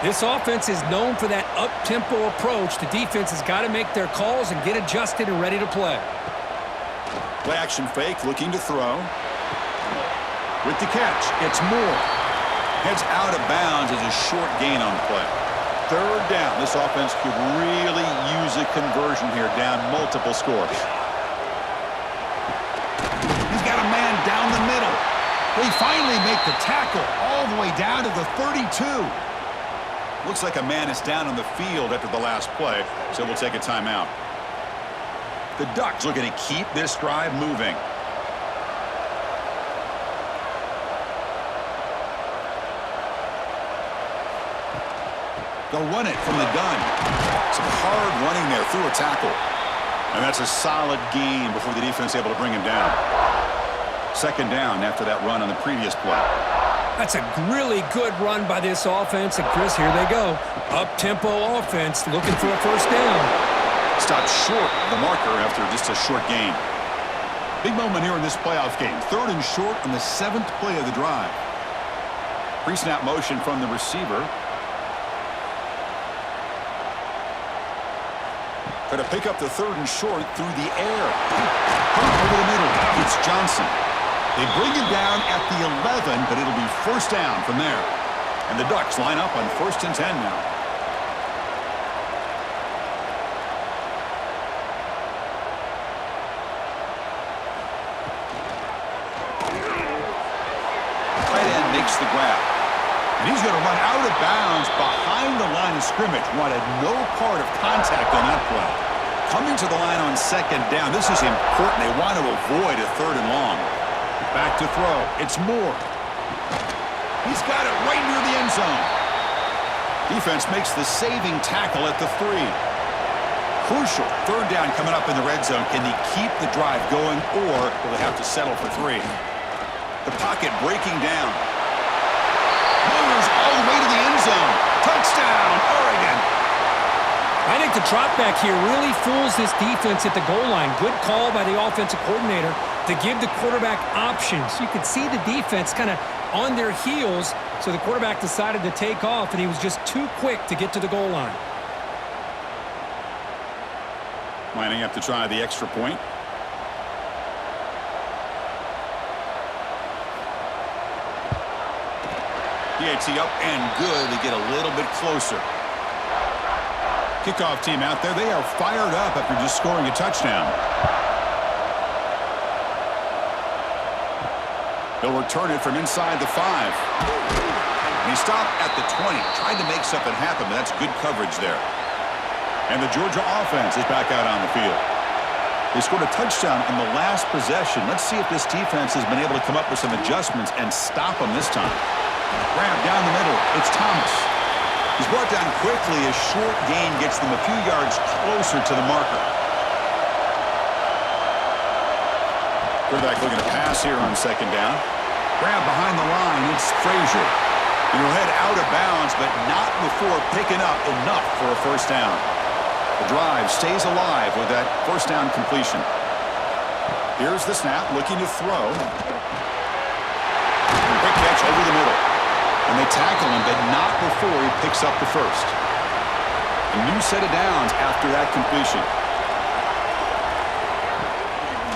This offense is known for that up-tempo approach. The defense has got to make their calls and get adjusted and ready to play. Play action fake, looking to throw. With the catch, it's Moore. Heads out of bounds as a short gain on the play. 3rd down. This offense could really use a conversion here, down multiple scores. He's got a man down the middle. He finally make the tackle all the way down to the 32. Looks like a man is down on the field after the last play, so we'll take a timeout. The Ducks looking to keep this drive moving. They'll run it from the gun. Some hard running there through a tackle. And that's a solid gain before the defense is able to bring him down. Second down after that run on the previous play. That's a really good run by this offense. And, Chris, here they go. Up-tempo offense looking for a first down. Stopped short of the marker after just a short gain. Big moment here in this playoff game. 3rd and short on the 7th play of the drive. Pre-snap motion from the receiver. Going to pick up the 3rd and short through the air. Over the middle. It's Johnson. They bring him down at the 11, but it'll be first down from there. And the Ducks line up on 1st and 10 now. Tight end makes the grab. And he's going to run out of bounds behind the line of scrimmage. Wanted no part of contact on that play. Coming to the line on 2nd down. This is important. They want to avoid a 3rd and long. Back to throw. It's Moore. He's got it right near the end zone. Defense makes the saving tackle at the 3. Crucial 3rd down coming up in the red zone. Can they keep the drive going, or will they have to settle for 3? The pocket breaking down. Moves all the way to the end zone. Touchdown, Oregon. I think the drop back here really fools this defense at the goal line. Good call by the offensive coordinator to give the quarterback options. You could see the defense kind of on their heels, so the quarterback decided to take off, and he was just too quick to get to the goal line. Lining up to try the extra point. PAT up and good. They get a little bit closer. Kickoff team out there. They are fired up after just scoring a touchdown. They'll return it from inside the 5. And he stopped at the 20. Tried to make something happen, but that's good coverage there. And the Georgia offense is back out on the field. They scored a touchdown in the last possession. Let's see if this defense has been able to come up with some adjustments and stop them this time. Grab down the middle. It's Thomas. He's brought down quickly. A short gain gets them a few yards closer to the marker. Quarterback looking to pass here on 2nd down. Grab behind the line. It's Frazier. And he'll head out of bounds, but not before picking up enough for a first down. The drive stays alive with that first down completion. Here's the snap, looking to throw. Quick catch over the middle. And they tackle him, but not before he picks up the first. A new set of downs after that completion.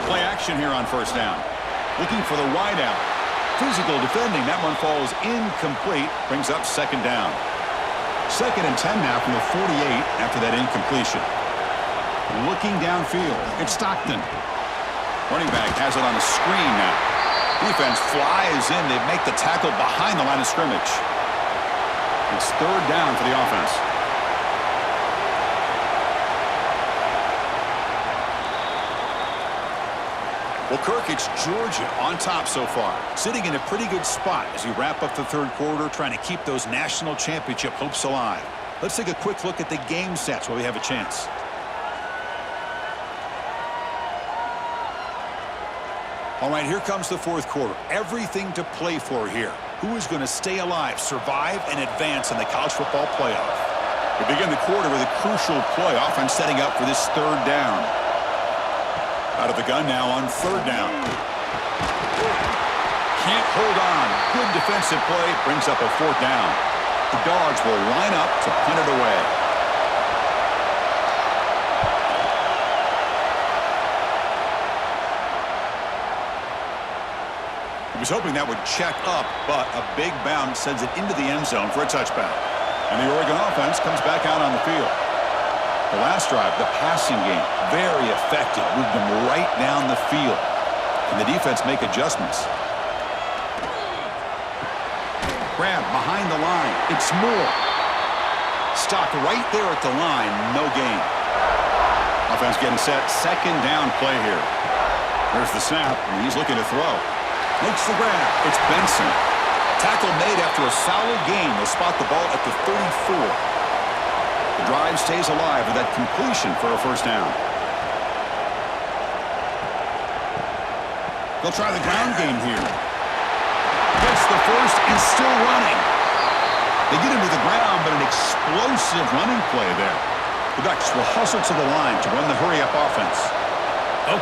Play action here on first down. Looking for the wideout. Physical defending. That one falls incomplete. Brings up 2nd down. 2nd and 10 now from the 48 after that incompletion. Looking downfield. It's Stockton. Running back has it on the screen now. Defense flies in. They make the tackle behind the line of scrimmage. It's 3rd down for the offense. Well, Kirk, it's Georgia on top so far. Sitting in a pretty good spot as you wrap up the 3rd quarter, trying to keep those national championship hopes alive. Let's take a quick look at the game stats while we have a chance. All right, here comes the 4th quarter. Everything to play for here. Who is going to stay alive, survive, and advance in the college football playoff? We begin the quarter with a crucial play, offense setting up for this 3rd down. Out of the gun now on 3rd down. Can't hold on. Good defensive play. Brings up a 4th down. The Dogs will line up to punt it away. He was hoping that would check up, but a big bounce sends it into the end zone for a touchback. And the Oregon offense comes back out on the field. The last drive, the passing game, very effective. Moved them right down the field. Can the defense make adjustments? Grab behind the line. It's Moore. Stopped right there at the line. No gain. Offense getting set. Second down play here. There's the snap, and he's looking to throw. Makes the grab. It's Benson. Tackle made after a solid gain. They'll spot the ball at the 34. The drive stays alive with that completion for a first down. They'll try the ground game here. Gets the first and still running. They get him to the ground, but an explosive running play there. The Ducks will hustle to the line to run the hurry-up offense.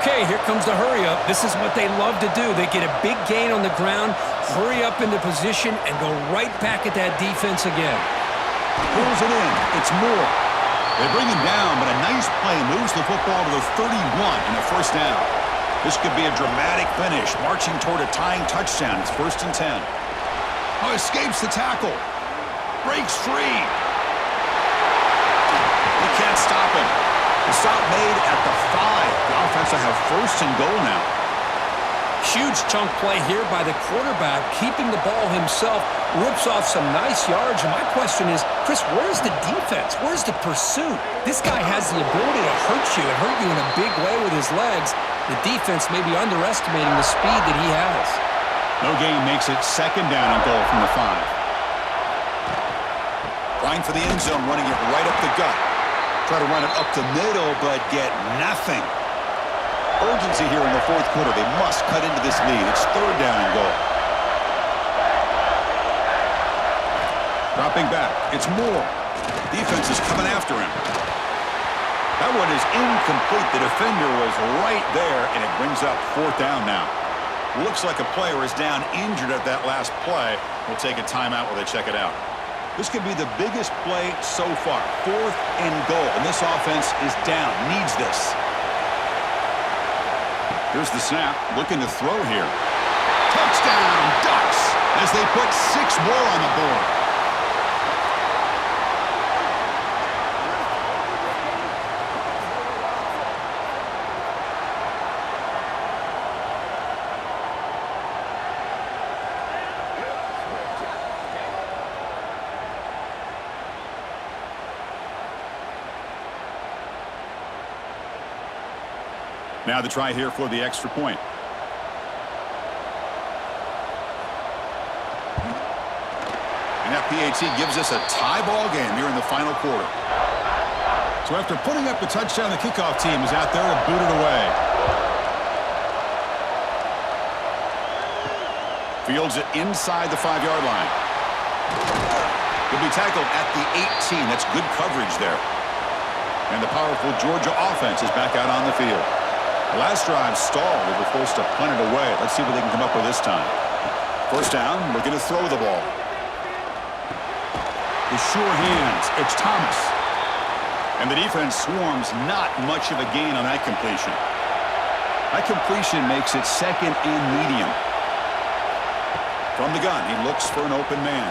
Okay, here comes the hurry-up. This is what they love to do. They get a big gain on the ground, hurry up into position, and go right back at that defense again. Pulls it in. It's Moore. They bring him down, but a nice play moves the football to the 31 and a first down. This could be a dramatic finish, marching toward a tying touchdown. It's 1st and 10. Oh, escapes the tackle. Breaks free. They can't stop him. The stop made at the 5. The offense will have 1st and goal now. Huge chunk play here by the quarterback, keeping the ball himself, rips off some nice yards. And my question is, Chris, where's the defense? Where's the pursuit? This guy has the ability to hurt you and hurt you in a big way with his legs. The defense may be underestimating the speed that he has. No gain makes it 2nd down and goal from the 5. Trying for the end zone, running it right up the gut. Try to run it up the middle, but get nothing. Urgency here in the 4th quarter. They must cut into this lead. It's 3rd down and goal. Dropping back. It's Moore. Defense is coming after him. That one is incomplete. The defender was right there, and it brings up 4th down now. Looks like a player is down injured at that last play. We'll take a timeout while they check it out. This could be the biggest play so far. 4th and goal, and this offense is down. Needs this. Here's the snap. Looking to throw here. Touchdown, Ducks, as they put 6 more on the board. Now the try here for the extra point. And that PAT gives us a tie ball game here in the final quarter. So after putting up the touchdown, the kickoff team is out there to boot it away. Fields it inside the 5-yard line. He'll be tackled at the 18. That's good coverage there. And the powerful Georgia offense is back out on the field. The last drive stalled. They were forced to punt it away. Let's see what they can come up with this time. 1st down, looking to throw the ball. The sure hands. It's Thomas. And the defense swarms, not much of a gain on that completion. That completion makes it 2nd and medium. From the gun, he looks for an open man.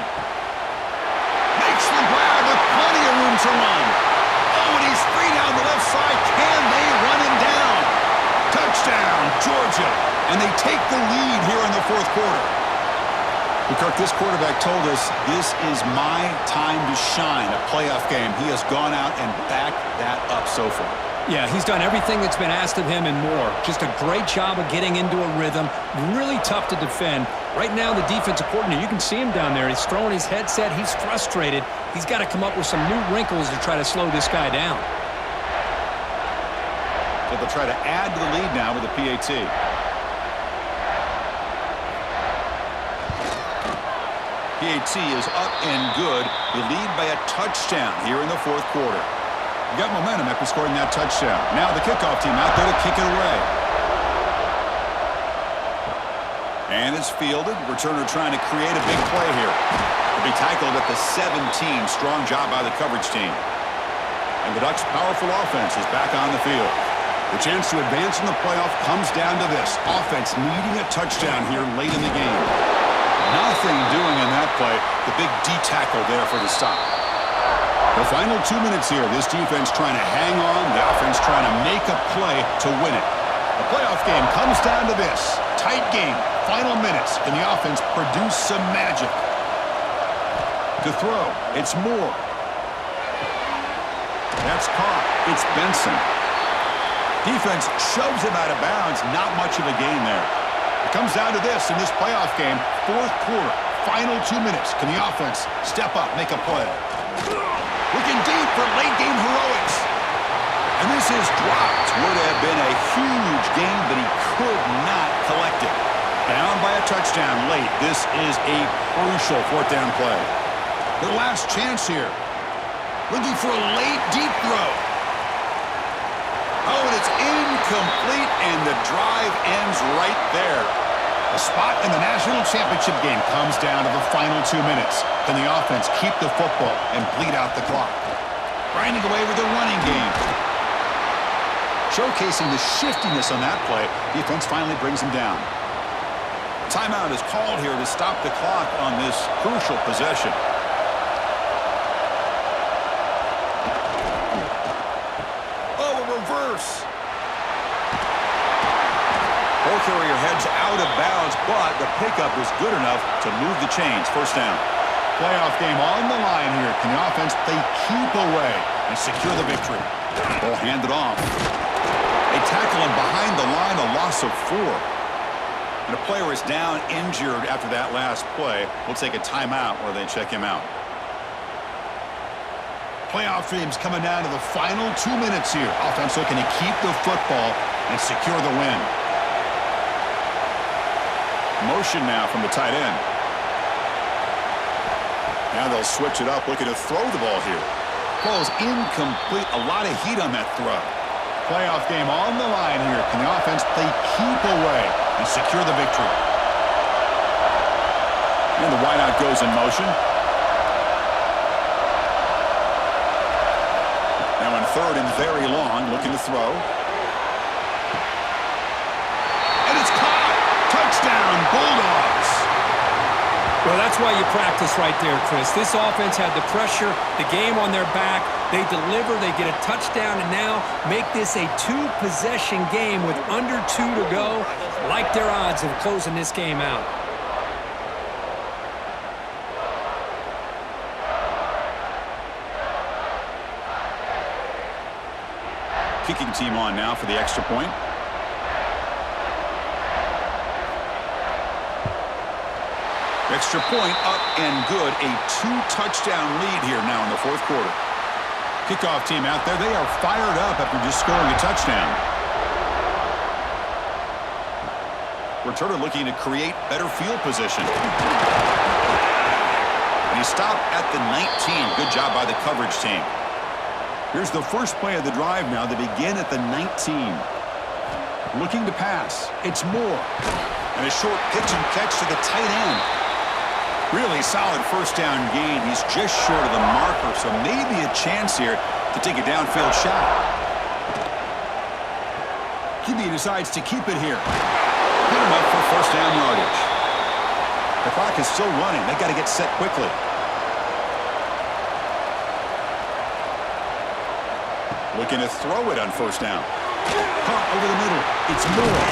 Makes the grab with plenty of room to run. Oh, and he's free down the left side. Can they run him down? Touchdown, Georgia. And they take the lead here in the 4th quarter. Kirk, this quarterback told us this is my time to shine, a playoff game. He has gone out and backed that up so far. Yeah, he's done everything that's been asked of him and more. Just a great job of getting into a rhythm. Really tough to defend. Right now, the defensive coordinator, you can see him down there. He's throwing his headset. He's frustrated. He's got to come up with some new wrinkles to try to slow this guy down. So they'll try to add to the lead now with the PAT. PAT is up and good. The lead by a touchdown here in the 4th quarter. Got momentum after scoring that touchdown. Now the kickoff team out there to kick it away. And it's fielded. Returner trying to create a big play here. He'll be tackled at the 17. Strong job by the coverage team. And the Ducks' powerful offense is back on the field. The chance to advance in the playoff comes down to this. Offense needing a touchdown here late in the game. Nothing doing in that play. The big D-tackle there for the stop. The final 2 minutes here. This defense trying to hang on. The offense trying to make a play to win it. The playoff game comes down to this. Tight game. Final minutes. Can the offense produce some magic? To throw, it's Moore. That's caught. It's Benson. Defense shoves him out of bounds. Not much of a gain there. It comes down to this in this playoff game. Fourth quarter, final 2 minutes. Can the offense step up, make a play? Looking deep for late-game heroics. And this is dropped. Would have been a huge game, but he could not collect it. Down by a touchdown late. This is a crucial fourth down play. The last chance here. Looking for a late, deep throw. Oh, and it's incomplete, and the drive ends right there. A spot in the national championship game comes down to the final 2 minutes. Can the offense keep the football and bleed out the clock? Grinding away with the running game. Showcasing the shiftiness on that play, defense finally brings him down. Timeout is called here to stop the clock on this crucial possession. Oh, a reverse. Ball carrier heads out of bounds, but the pickup is good enough to move the chains. First down. Playoff game on the line here. Can the offense, they keep away and secure the victory? Ball handed off. They tackle him behind the line, a loss of 4. And a player is down injured after that last play. We'll take a timeout while they check him out. Playoff teams coming down to the final 2 minutes here. Offense looking to keep the football and secure the win. Motion now from the tight end. Now they'll switch it up, looking to throw the ball here. Ball's incomplete. A lot of heat on that throw. Playoff game on the line here. Can the offense, they keep away and secure the victory? And the wideout goes in motion. Now on third and very long, looking to throw. And it's caught. Touchdown, Bulldogs. Well, that's why you practice right there, Chris. This offense had the pressure, the game on their back. They deliver, they get a touchdown, and now make this a 2-possession game with under 2 to go. Like their odds of closing this game out. Kicking team on now for the extra point. Extra point up and good. A 2-touchdown lead here now in the fourth quarter. Kickoff team out there. They are fired up after just scoring a touchdown. Returner looking to create better field position. And he stopped at the 19. Good job by the coverage team. Here's the first play of the drive now. They begin at the 19. Looking to pass. It's Moore. And a short pitch and catch to the tight end. Really solid first down gain. He's just short of the marker, so maybe a chance here to take a downfield shot. QB decides to keep it here. Put him up for first down yardage. The clock is still running. They got to get set quickly. Looking to throw it on first down. Caught over the middle. It's Moore.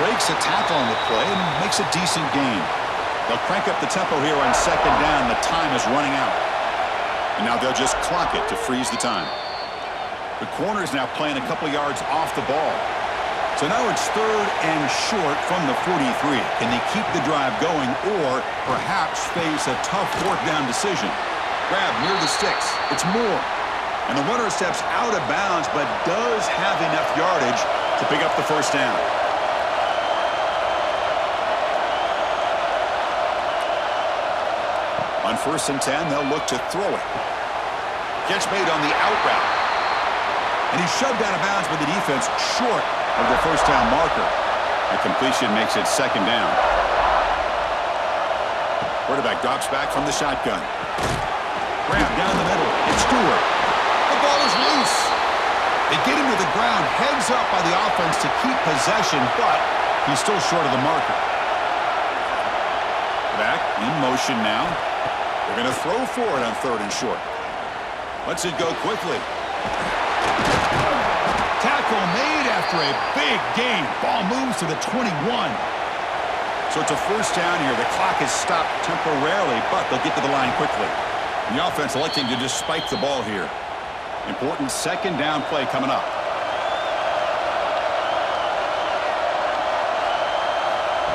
Breaks a tackle on the play and makes a decent gain. They'll crank up the tempo here on second down. The time is running out. And now they'll just clock it to freeze the time. The corner is now playing a couple yards off the ball. So now it's third and short from the 43. Can they keep the drive going or perhaps face a tough fourth down decision? Grab near the sticks. It's Moore. And the runner steps out of bounds but does have enough yardage to pick up the first down. On 1st and 10, they'll look to throw it. Catch made on the out route. And he's shoved out of bounds by the defense short of the first down marker. The completion makes it second down. Quarterback drops back from the shotgun. Grab down the middle. It's Stewart. The ball is loose. They get him to the ground. Heads up by the offense to keep possession, but he's still short of the marker. Back in motion now. They're going to throw for it on third and short. Lets it go quickly. Tackle made after a big gain. Ball moves to the 21. So it's a first down here. The clock is stopped temporarily, but they'll get to the line quickly. And the offense electing to just spike the ball here. Important second down play coming up.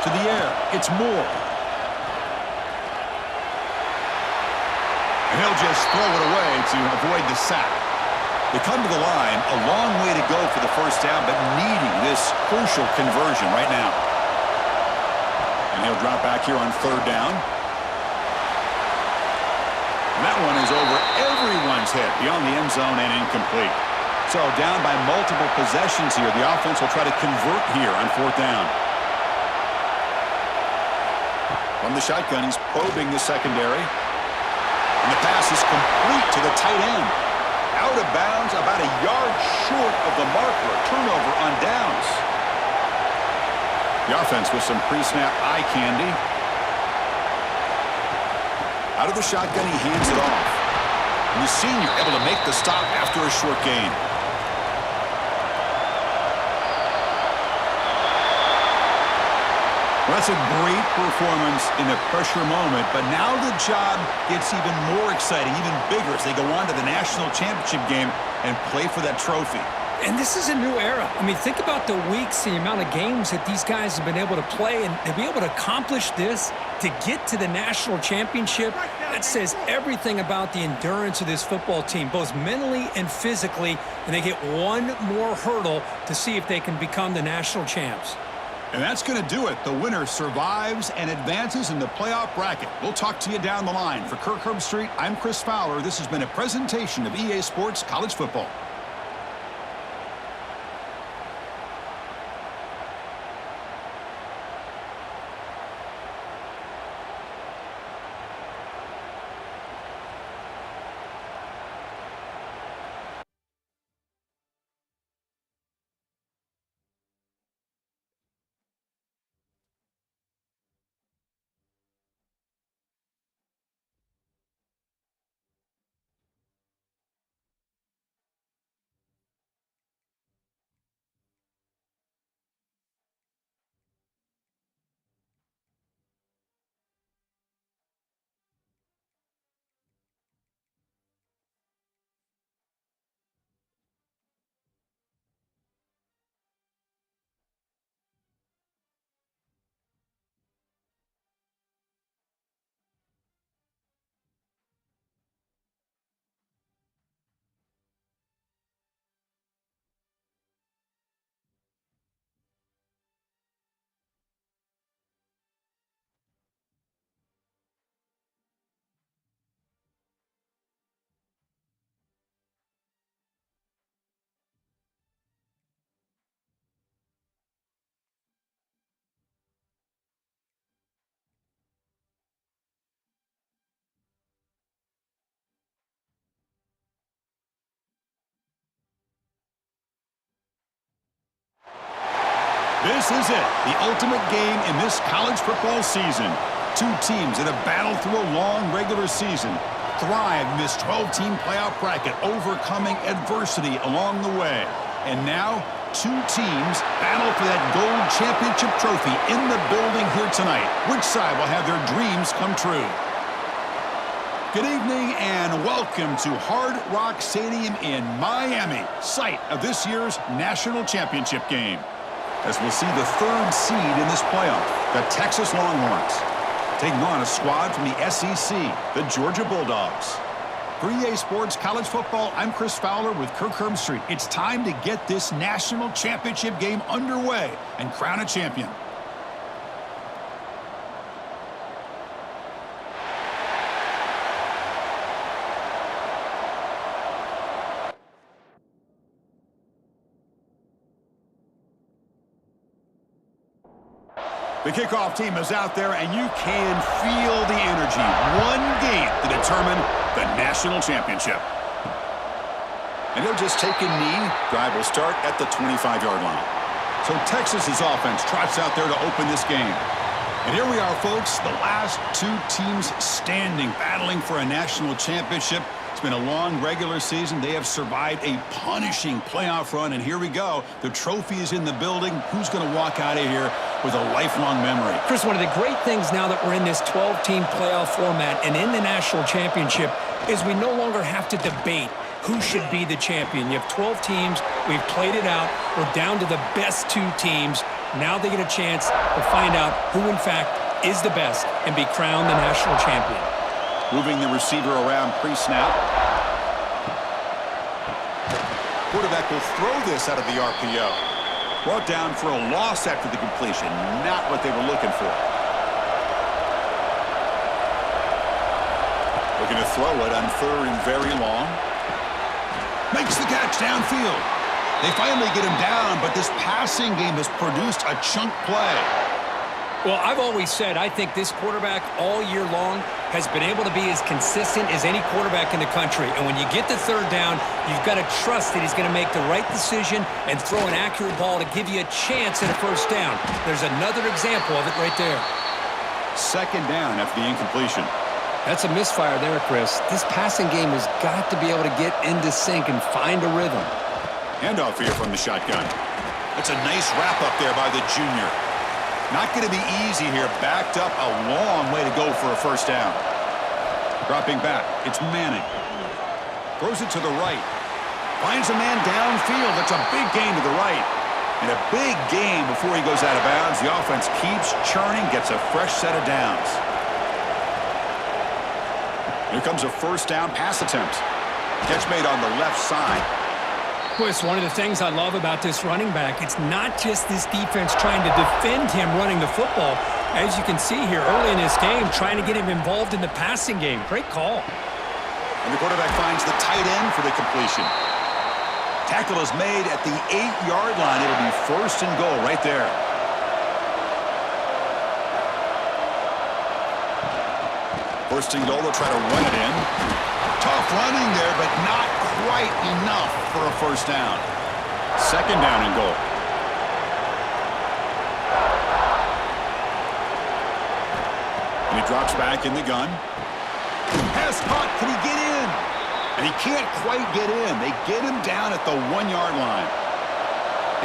To the air. It's Moore. And he'll just throw it away to avoid the sack. They come to the line, a long way to go for the first down, but needing this crucial conversion right now. And he'll drop back here on third down. And that one is over everyone's head, beyond the end zone and incomplete. So down by multiple possessions here, the offense will try to convert here on fourth down. From the shotgun, he's probing the secondary. And the pass is complete to the tight end. Out of bounds, about a yard short of the marker. Turnover on downs. The offense with some pre-snap eye candy. Out of the shotgun, he hands it off. And the senior able to make the stop after a short gain. Well, that's a great performance in a pressure moment, but now the job gets even more exciting, even bigger as they go on to the national championship game and play for that trophy. And this is a new era. I mean, think about the weeks, the amount of games that these guys have been able to play, and to be able to accomplish this, to get to the national championship, that says everything about the endurance of this football team, both mentally and physically, and they get one more hurdle to see if they can become the national champs. And that's going to do it. The winner survives and advances in the playoff bracket. We'll talk to you down the line. For Kirk Herbstreit, I'm Chris Fowler. This has been a presentation of EA Sports College Football. This is it, the ultimate game in this college football season. Two teams that have battled through a long regular season, thrive in this 12-team playoff bracket, overcoming adversity along the way. And now, two teams battle for that gold championship trophy in the building here tonight. Which side will have their dreams come true? Good evening and welcome to Hard Rock Stadium in Miami, site of this year's national championship game. As we'll see the third seed in this playoff, the Texas Longhorns, taking on a squad from the SEC, the Georgia Bulldogs. For EA Sports College Football, I'm Chris Fowler with Kirk Herbstreit. It's time to get this national championship game underway and crown a champion. The kickoff team is out there, and you can feel the energy. One game to determine the national championship. And he'll just take a knee. Drive will start at the 25-yard line. So Texas's offense trots out there to open this game. And here we are, folks, the last two teams standing, battling for a national championship. It's been a long regular season. They have survived a punishing playoff run, and here we go. The trophy is in the building. Who's going to walk out of here with a lifelong memory. Chris, one of the great things now that we're in this 12-team playoff format and in the national championship is we no longer have to debate who should be the champion. You have 12 teams. We've played it out. We're down to the best 2 teams. Now they get a chance to find out who, in fact, is the best and be crowned the national champion. Moving the receiver around pre-snap. Quarterback will throw this out of the RPO. Brought down for a loss after the completion. Not what they were looking for. Looking to throw it on 3rd and very long. Makes the catch downfield. They finally get him down, but this passing game has produced a chunk play. Well, I've always said I think this quarterback all year long has been able to be as consistent as any quarterback in the country. And when you get the 3rd down, you've got to trust that he's going to make the right decision and throw an accurate ball to give you a chance at a 1st down. There's another example of it right there. 2nd down after the incompletion. That's a misfire there, Chris. This passing game has got to be able to get into sync and find a rhythm. Handoff here from the shotgun. That's a nice wrap up there by the junior. Not going to be easy here. Backed up a long way to go for a 1st down. Dropping back. It's Manning. Throws it to the right. Finds a man downfield. That's a big gain to the right. And a big gain before he goes out of bounds. The offense keeps churning, gets a fresh set of downs. Here comes a 1st down pass attempt. Catch made on the left side. Chris, one of the things I love about this running back, it's not just this defense trying to defend him running the football. As you can see here early in this game, trying to get him involved in the passing game. Great call. And the quarterback finds the tight end for the completion. Tackle is made at the 8-yard line. It'll be 1st and goal right there. First and goal, they'll try to run it in. Tough running there, but not quite enough for a 1st down. 2nd down and goal. And he drops back in the gun. Pass caught. Can he get in? And he can't quite get in. They get him down at the 1-yard line.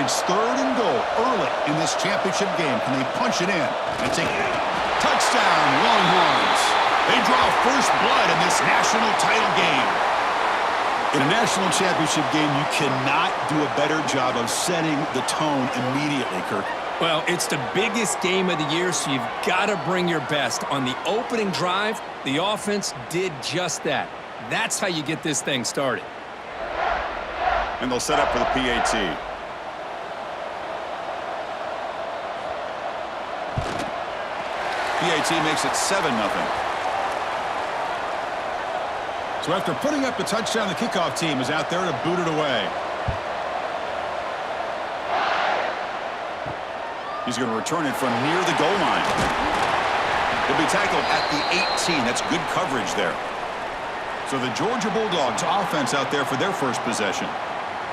It's 3rd and goal early in this championship game. Can they punch it in and take it? Touchdown, Longhorns. They draw first blood in this national title game. In a national championship game, you cannot do a better job of setting the tone immediately, Kirk. Well, it's the biggest game of the year, so you've got to bring your best. On the opening drive, the offense did just that. That's how you get this thing started. And they'll set up for the PAT. PAT makes it 7-0. So after putting up the touchdown, the kickoff team is out there to boot it away. He's going to return it from near the goal line. He'll be tackled at the 18. That's good coverage there. So the Georgia Bulldogs offense out there for their 1st possession.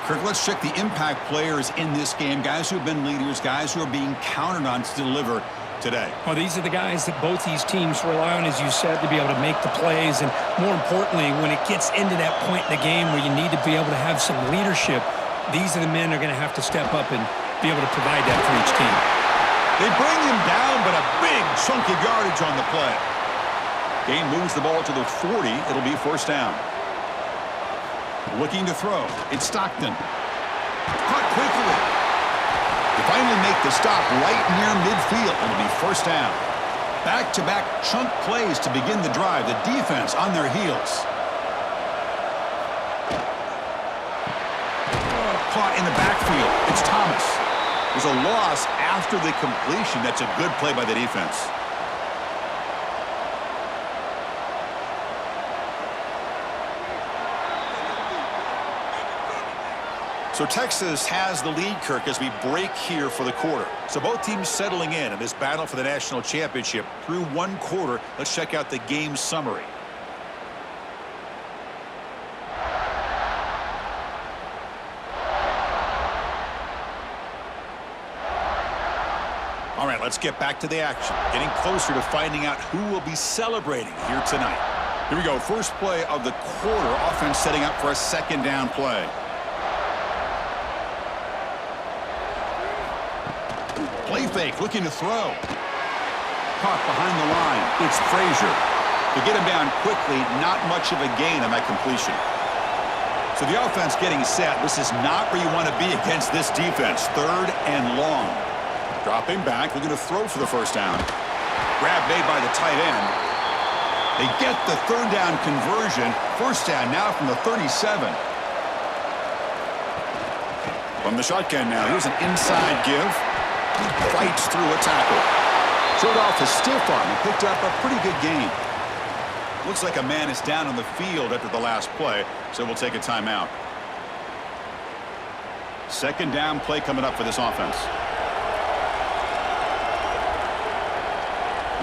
Kirk, let's check the impact players in this game. Guys who have been leaders, guys who are being counted on to deliver today. Well, these are the guys that both these teams rely on, as you said, to be able to make the plays. And more importantly, when it gets into that point in the game where you need to be able to have some leadership, these are the men that are going to have to step up and be able to provide that for each team. They bring him down, but a big chunk of yardage on the play. Game moves the ball to the 40. It'll be 1st down. Looking to throw. It's Stockton. Caught quickly. They finally make the stop right near midfield. It'll be 1st down. Back-to-back chunk plays to begin the drive. The defense on their heels. Caught in the backfield. It's Thomas. There's a loss after the completion. That's a good play by the defense. So Texas has the lead, Kirk, as we break here for the quarter. So both teams settling in this battle for the national championship through 1 quarter. Let's check out the game summary. All right, let's get back to the action. Getting closer to finding out who will be celebrating here tonight. Here we go. First play of the quarter. Offense setting up for a 2nd down play. Play fake, looking to throw. Caught behind the line. It's Frazier. To get him down quickly, not much of a gain on that completion. So the offense getting set. This is not where you want to be against this defense. 3rd and long. Dropping back, looking to throw for the first down. Grab made by the tight end. They get the 3rd down conversion. First down now from the 37. From the shotgun now, here's an inside give. Fights through a tackle. Showed off his stiff arm and picked up a pretty good gain. Looks like a man is down on the field after the last play, so we'll take a timeout. 2nd down play coming up for this offense.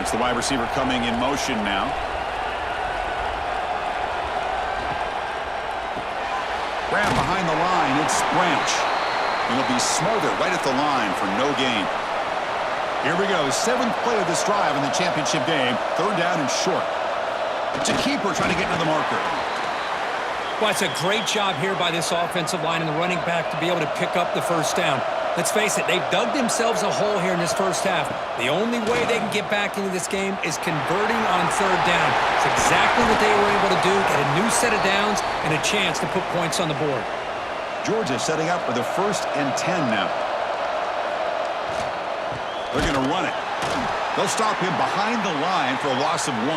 It's the wide receiver coming in motion now. Grab behind the line. It's Branch. And he'll be smothered right at the line for no gain. Here we go. 7th play of this drive in the championship game. 3rd down and short. It's a keeper trying to get into the marker. Well, it's a great job here by this offensive line and the running back to be able to pick up the first down. Let's face it, they've dug themselves a hole here in this first half. The only way they can get back into this game is converting on 3rd down. It's exactly what they were able to do, get a new set of downs and a chance to put points on the board. Georgia setting up for the 1st and 10 now. They're going to run it. They'll stop him behind the line for a loss of 1.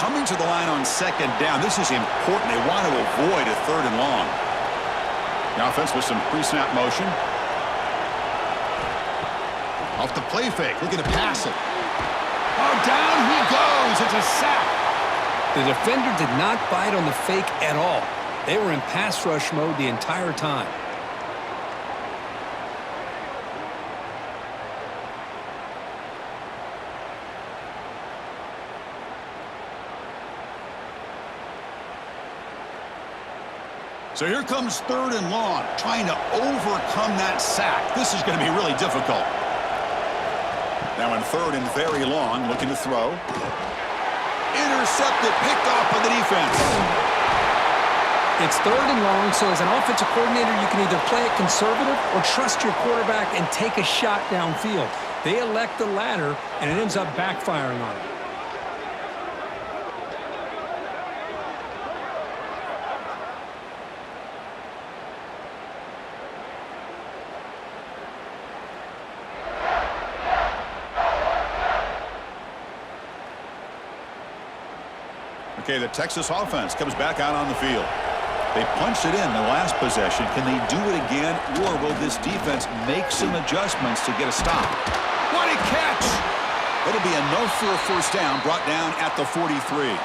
Coming to the line on 2nd down. This is important. They want to avoid a 3rd and long. The offense with some pre-snap motion. Off the play fake. Looking to pass it. Oh, down he goes. It's a sack. The defender did not bite on the fake at all. They were in pass rush mode the entire time. So here comes 3rd and long, trying to overcome that sack. This is going to be really difficult. Now in 3rd and very long, looking to throw. Intercepted, picked off by the defense. It's 3rd and long, so as an offensive coordinator, you can either play it conservative or trust your quarterback and take a shot downfield. They elect the latter, and it ends up backfiring on them. Okay, the Texas offense comes back out on the field. They punched it in the last possession. Can they do it again, or will this defense make some adjustments to get a stop? What a catch! It'll be enough for a first down, brought down at the 43.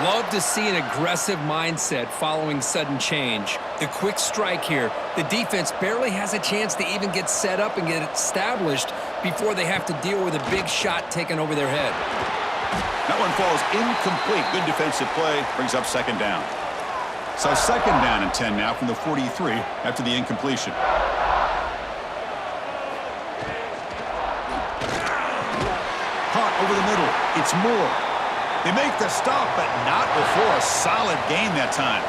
Love to see an aggressive mindset following sudden change. The quick strike here. The defense barely has a chance to even get set up and get established before they have to deal with a big shot taken over their head. That one falls incomplete. Good defensive play. Brings up 2nd down. So 2nd down and 10 now from the 43 after the incompletion. Caught over the middle. It's Moore. They make the stop, but not before a solid gain that time.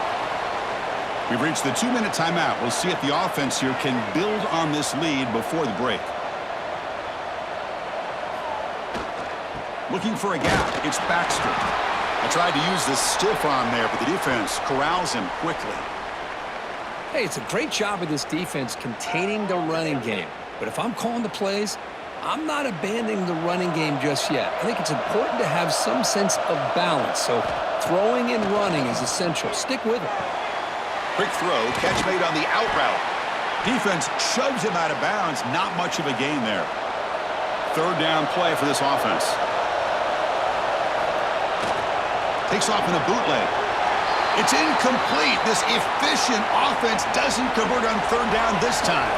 We've reached the 2-minute timeout. We'll see if the offense here can build on this lead before the break. Looking for a gap. It's Baxter. I tried to use the stiff arm there, but the defense corrals him quickly. Hey, it's a great job of this defense containing the running game. But if I'm calling the plays, I'm not abandoning the running game just yet. I think it's important to have some sense of balance. So throwing and running is essential. Stick with it. Quick throw. Catch made on the out route. Defense shoves him out of bounds. Not much of a gain there. 3rd down play for this offense. Takes off in a bootleg. It's incomplete. This efficient offense doesn't convert on 3rd down this time.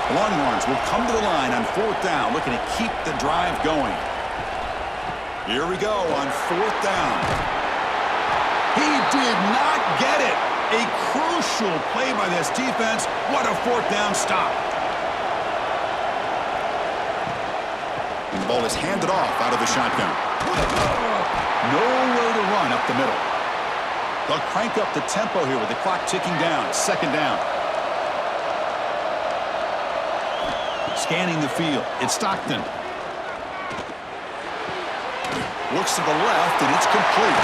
The Longhorns will come to the line on 4th down, looking to keep the drive going. Here we go on 4th down. He did not get it. A crucial play by this defense. What a 4th down stop. And the ball is handed off out of the shotgun. Nowhere to run up the middle. They'll crank up the tempo here with the clock ticking down. 2nd down. Scanning the field. It's Stockton. Looks to the left, and it's complete.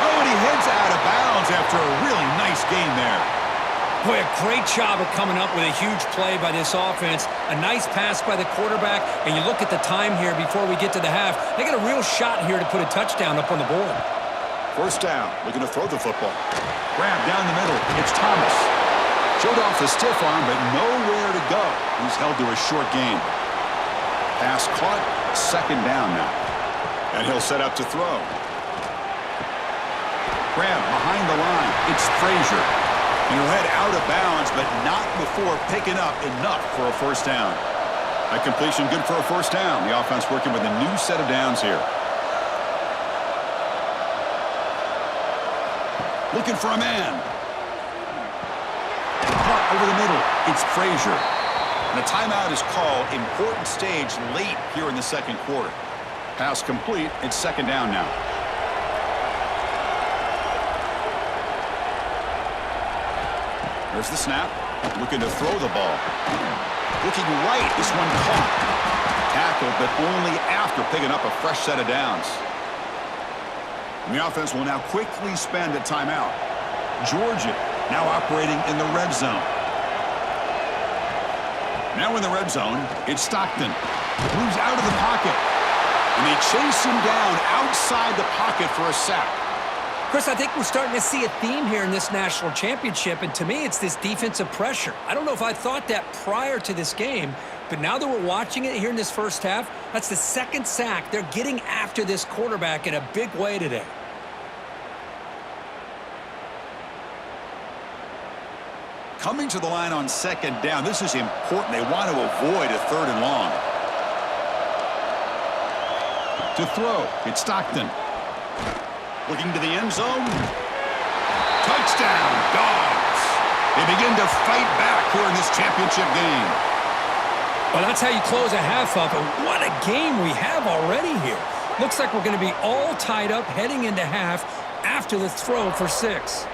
Oh, and he heads out of bounds after a really nice game there. Boy, a great job of coming up with a huge play by this offense. A nice pass by the quarterback, and you look at the time here before we get to the half. They got a real shot here to put a touchdown up on the board. First down, looking to throw the football. Grab down the middle. It's Thomas. Showed off the stiff arm, but nowhere to go. He's held to a short gain. Pass caught, second down now. And he'll set up to throw. Grab behind the line. It's Frazier. And he'll head out of bounds, but not before picking up enough for a first down. A completion good for a first down. The offense working with a new set of downs here. Looking for a man. Caught over the middle. It's Frazier. And a timeout is called. Important stage late here in the second quarter. Pass complete. It's second down now. There's the snap. Looking to throw the ball. Looking right. This one caught. Tackled, but only after picking up a fresh set of downs. And the offense will now quickly spend a timeout. Georgia now operating in the red zone. Now in the red zone, it's Stockton. Moves out of the pocket. And they chase him down outside the pocket for a sack. Chris, I think we're starting to see a theme here in this national championship, and to me, it's this defensive pressure. I don't know if I thought that prior to this game, but now that we're watching it here in this first half, that's the second sack. They're getting after this quarterback in a big way today. Coming to the line on second down, this is important. They want to avoid a third and long. To throw, it's Stockton. Looking to the end zone. Touchdown, Dogs. They begin to fight back here in this championship game. Well, that's how you close a half up, and what a game we have already here. Looks like we're going to be all tied up heading into half after the throw for 6.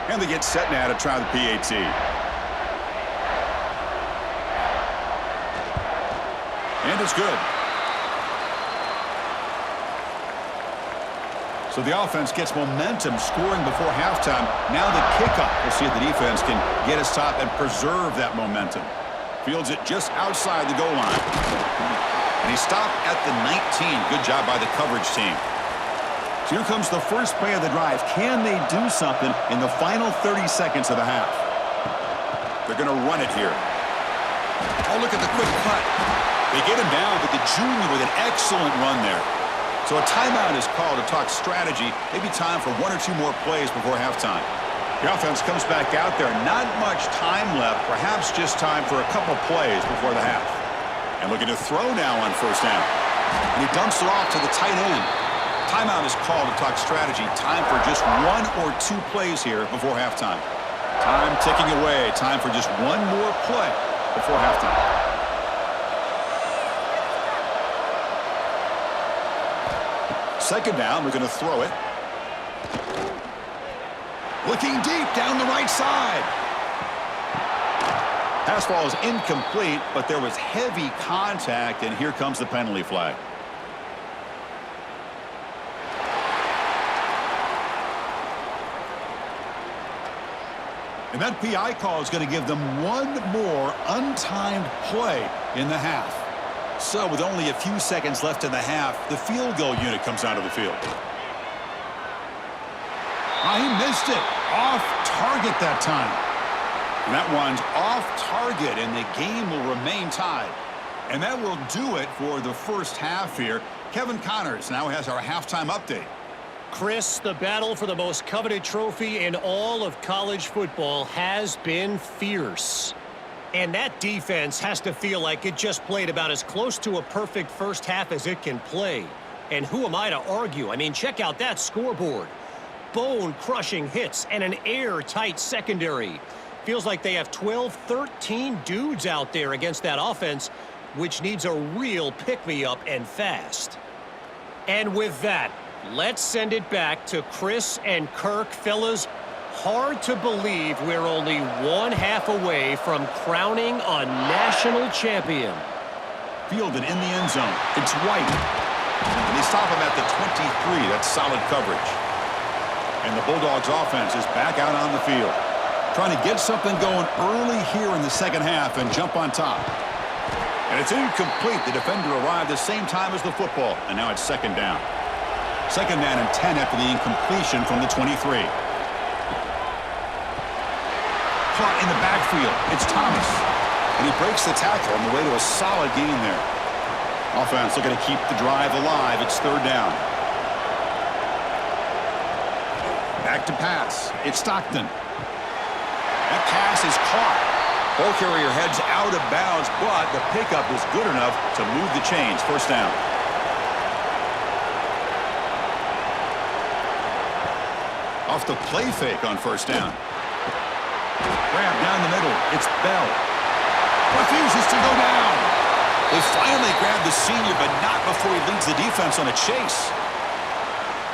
And they get set now to try the PAT. And it's good. So the offense gets momentum scoring before halftime. Now the kickoff. We'll see if the defense can get a stop and preserve that momentum. Fields it just outside the goal line. And he stopped at the 19. Good job by the coverage team. So here comes the first play of the drive. Can they do something in the final 30 seconds of the half? They're going to run it here. Oh, look at the quick cut. They get him down, but the junior with an excellent run there. So a timeout is called to talk strategy. Maybe time for 1 or 2 more plays before halftime. The offense comes back out there. Not much time left. Perhaps just time for a couple plays before the half. And looking to throw now on first down. And he dumps it off to the tight end. Timeout is called to talk strategy. Time for just 1 or 2 plays here before halftime. Time ticking away. Time for just 1 more play before halftime. Second down, we're going to throw it. Looking deep down the right side. Pass ball is incomplete, but there was heavy contact, and here comes the penalty flag. And that PI call is going to give them 1 more untimed play in the half. So with only a few seconds left in the half, the field goal unit comes out of the field. Oh, he missed it. Off target that time. And that one's off target, and the game will remain tied. And that will do it for the first half here. Kevin Connors now has our halftime update. Chris, the battle for the most coveted trophy in all of college football has been fierce. And that defense has to feel like it just played about as close to a perfect first half as it can play. And who am I to argue? I mean, check out that scoreboard. Bone-crushing hits and an airtight secondary. Feels like they have 12, 13 dudes out there against that offense. which needs a real pick-me-up and fast. And with that, let's send it back to Chris and Kirk. Fellas, hard to believe we're only one half away from crowning a national champion. Fielded in the end zone. It's White. And they stop him at the 23. That's solid coverage. And the Bulldogs offense is back out on the field, trying to get something going early here in the second half and jump on top. And it's incomplete. The defender arrived the same time as the football, and now it's second down. Second down and 10 after the incompletion from the 23. Caught in the backfield. It's Thomas. And he breaks the tackle on the way to a solid gain there. Offense looking to keep the drive alive. It's third down. Back to pass. It's Stockton. That pass is caught. Ball carrier heads out of bounds, but the pickup is good enough to move the chains. First down. Off the play fake on first down. Grab down the middle. It's Bell. Refuses to go down. They finally grab the senior, but not before he leads the defense on a chase.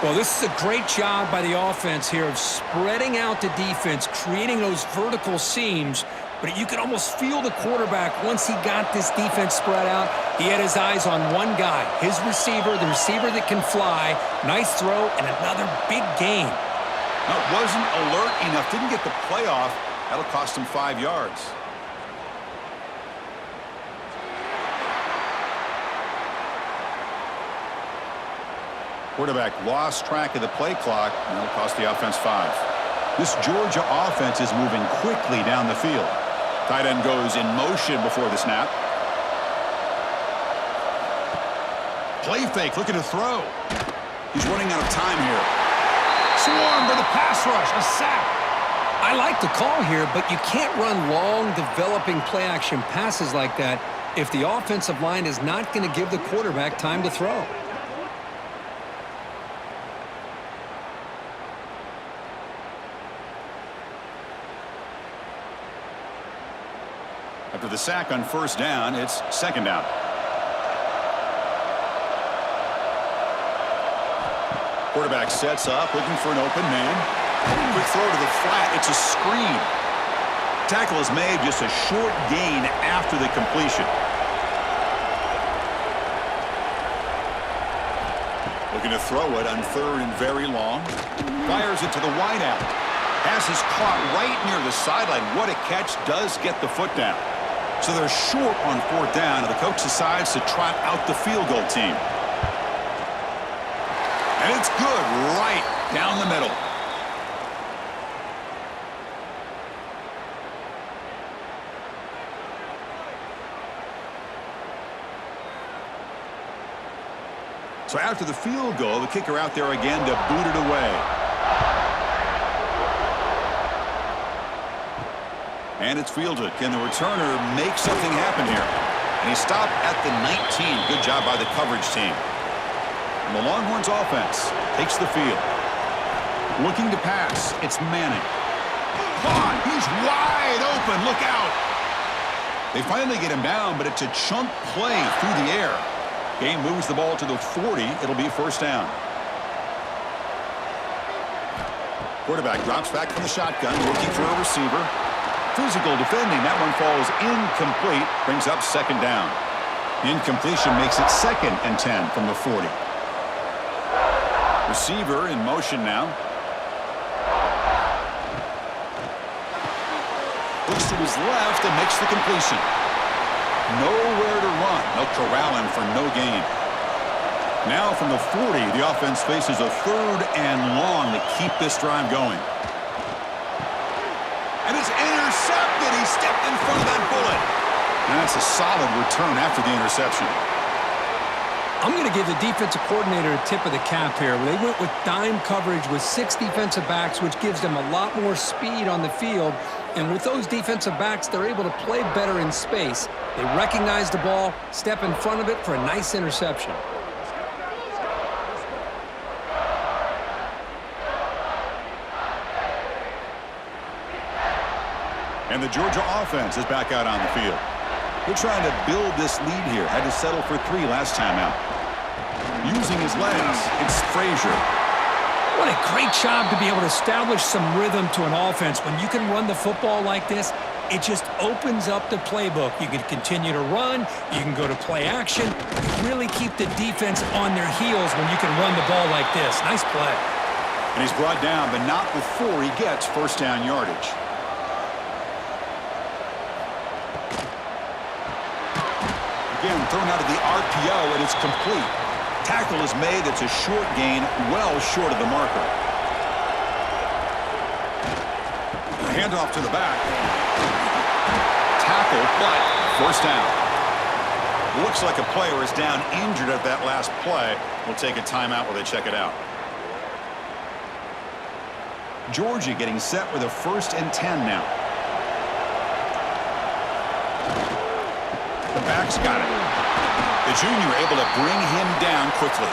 Well, this is a great job by the offense here of spreading out the defense, creating those vertical seams. But you could almost feel the quarterback once he got this defense spread out. He had his eyes on one guy, his receiver, the receiver that can fly. Nice throw and another big gain. Now, it wasn't alert enough. Didn't get the playoff. That'll cost him 5 yards. Quarterback lost track of the play clock, and that'll cost the offense 5. This Georgia offense is moving quickly down the field. Tight end goes in motion before the snap. Play fake, looking to throw. He's running out of time here. Swarmed by the pass rush, a sack. I like the call here, but you can't run long, developing play-action passes like that if the offensive line is not going to give the quarterback time to throw. After the sack on first down, it's second down. Quarterback sets up, looking for an open man. Quick throw to the flat. It's a screen. Tackle is made, just a short gain after the completion. Looking to throw it on third and very long. Fires it to the wideout. Pass is caught right near the sideline. What a catch. Does get the foot down. So they're short on fourth down, and the coach decides to trot out the field goal team. And it's good right down the middle. So after the field goal, the kicker out there again to boot it away. And it's fielded. Can the returner make something happen here? And he stopped at the 19. Good job by the coverage team. And the Longhorns offense takes the field. Looking to pass. It's Manning. Caught. He's wide open. Look out. They finally get him down, but it's a chunk play through the air. Game moves the ball to the 40. It'll be first down. Quarterback drops back from the shotgun, looking for a receiver. Physical defending. That one falls incomplete. Brings up second down. Incompletion makes it second and 10 from the 40. Receiver in motion now. Looks to his left and makes the completion. Nowhere to run. They'll corral him for no gain. Now from the 40, the offense faces a third and long to keep this drive going. And it's intercepted. He stepped in front of that bullet. And that's a solid return after the interception. I'm going to give the defensive coordinator a tip of the cap here. They went with dime coverage with 6 defensive backs, which gives them a lot more speed on the field. And with those defensive backs, they're able to play better in space. They recognize the ball, step in front of it for a nice interception. And the Georgia offense is back out on the field. They're trying to build this lead here. Had to settle for 3 last time out. Using his legs, it's Frazier. What a great job to be able to establish some rhythm to an offense. When you can run the football like this, it just opens up the playbook. You can continue to run. You can go to play action. You really keep the defense on their heels when you can run the ball like this. Nice play. And he's brought down, but not before he gets first down yardage. Again, thrown out of the RPO, and it's complete. Tackle is made. It's a short gain, well short of the marker. Handoff to the back. Tackle, but first down. Looks like a player is down injured at that last play. We'll take a timeout while they check it out. Georgia getting set with a 1st and 10 now. The back's got it. The junior able to bring him down quickly.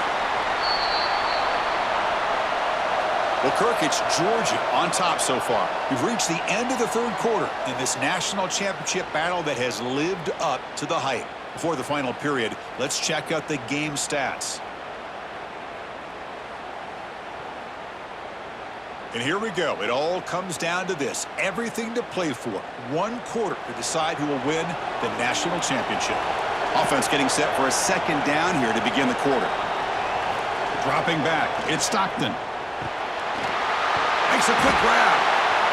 Well, Kirk, it's Georgia on top so far. We've reached the end of the 3rd quarter in this national championship battle that has lived up to the hype. Before the final period, let's check out the game stats. And here we go. It all comes down to this. Everything to play for. 1 quarter to decide who will win the national championship. Offense getting set for a 2nd down here to begin the quarter. Dropping back. It's Stockton. Makes a quick grab.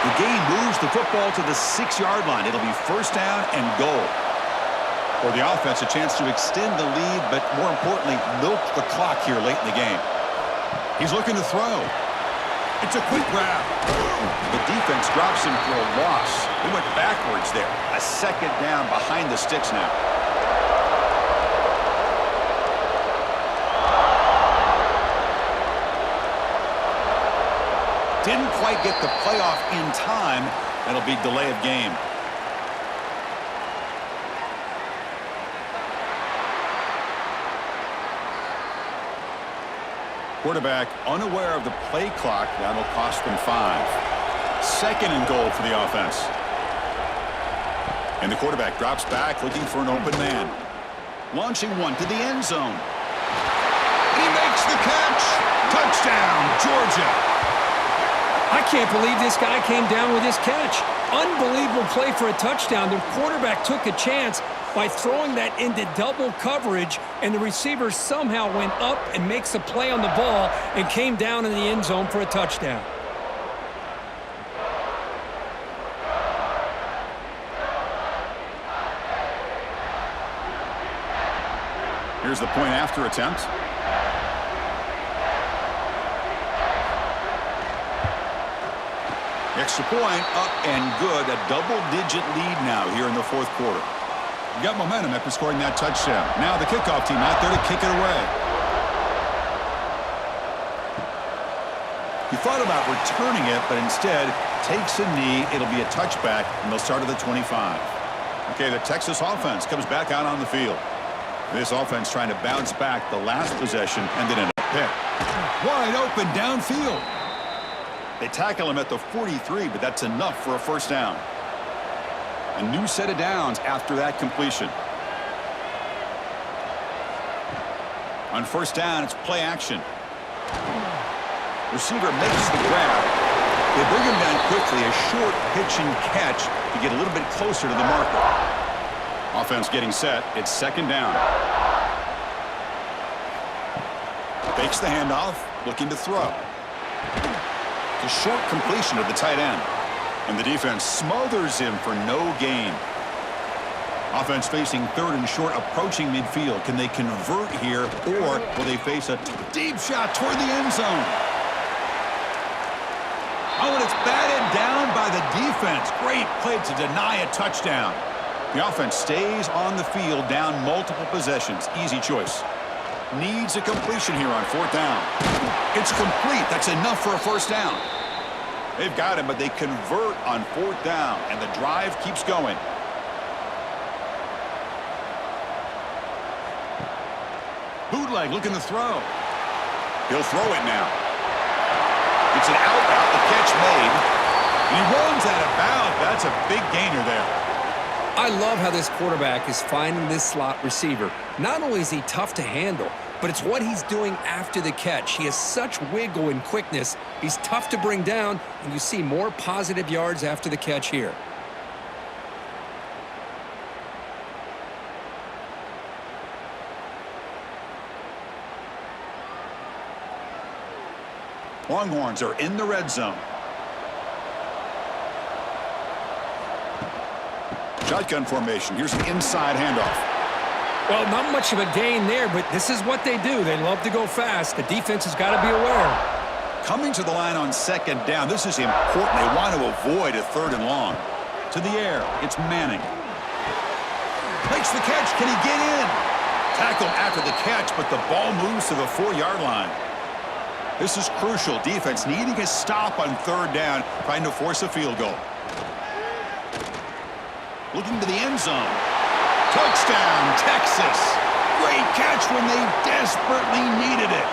The game moves the football to the 6-yard line. It'll be first down and goal. For the offense, a chance to extend the lead, but more importantly, milk the clock here late in the game. He's looking to throw. It's a quick grab. The defense drops him for a loss. He went backwards there. A 2nd down behind the sticks now. Didn't quite get the playoff in time. That'll be delay of game. Quarterback unaware of the play clock. That'll cost them 5. 2nd and goal for the offense. And the quarterback drops back looking for an open man. Launching one to the end zone. And he makes the catch. Touchdown, Georgia. I can't believe this guy came down with his catch. Unbelievable play for a touchdown. The quarterback took a chance by throwing that into double coverage, and the receiver somehow went up and makes a play on the ball and came down in the end zone for a touchdown. Here's the point after attempt. Extra point up and good. A double-digit lead now here in the 4th quarter. Got momentum after scoring that touchdown. Now the kickoff team out there to kick it away. He thought about returning it, but instead takes a knee. It'll be a touchback, and they'll start at the 25. Okay, the Texas offense comes back out on the field. This offense trying to bounce back the last possession and then in a pick. Wide open downfield. They tackle him at the 43, but that's enough for a first down. A new set of downs after that completion. On first down, it's play action. Receiver makes the grab. They bring him down quickly, a short pitch and catch to get a little bit closer to the marker. Offense getting set. It's 2nd down. Fakes the handoff, looking to throw. A short completion of the tight end. And the defense smothers him for no gain. Offense facing 3rd and short, approaching midfield. Can they convert here, or will they face a deep shot toward the end zone? Oh, and it's batted down by the defense. Great play to deny a touchdown. The offense stays on the field, down multiple possessions. Easy choice. Needs a completion here on 4th down. It's complete. That's enough for a first down. They've got him, but they convert on 4th down, and the drive keeps going. Bootleg looking to throw. He'll throw it now. It's an out route, the catch made. And he runs out of bounds. That's a big gainer there. I love how this quarterback is finding this slot receiver. Not only is he tough to handle, but it's what he's doing after the catch. He has such wiggle and quickness. He's tough to bring down, and you see more positive yards after the catch here. Longhorns are in the red zone. Shotgun formation. Here's an inside handoff. Well, not much of a gain there, but this is what they do. They love to go fast. The defense has got to be aware. Coming to the line on second down. This is important. They want to avoid a third and long. To the air. It's Manning. Makes the catch. Can he get in? Tackled after the catch, but the ball moves to the 4-yard line. This is crucial. Defense needing a stop on third down, trying to force a field goal. Looking to the end zone. Touchdown, Texas. Great catch when they desperately needed it.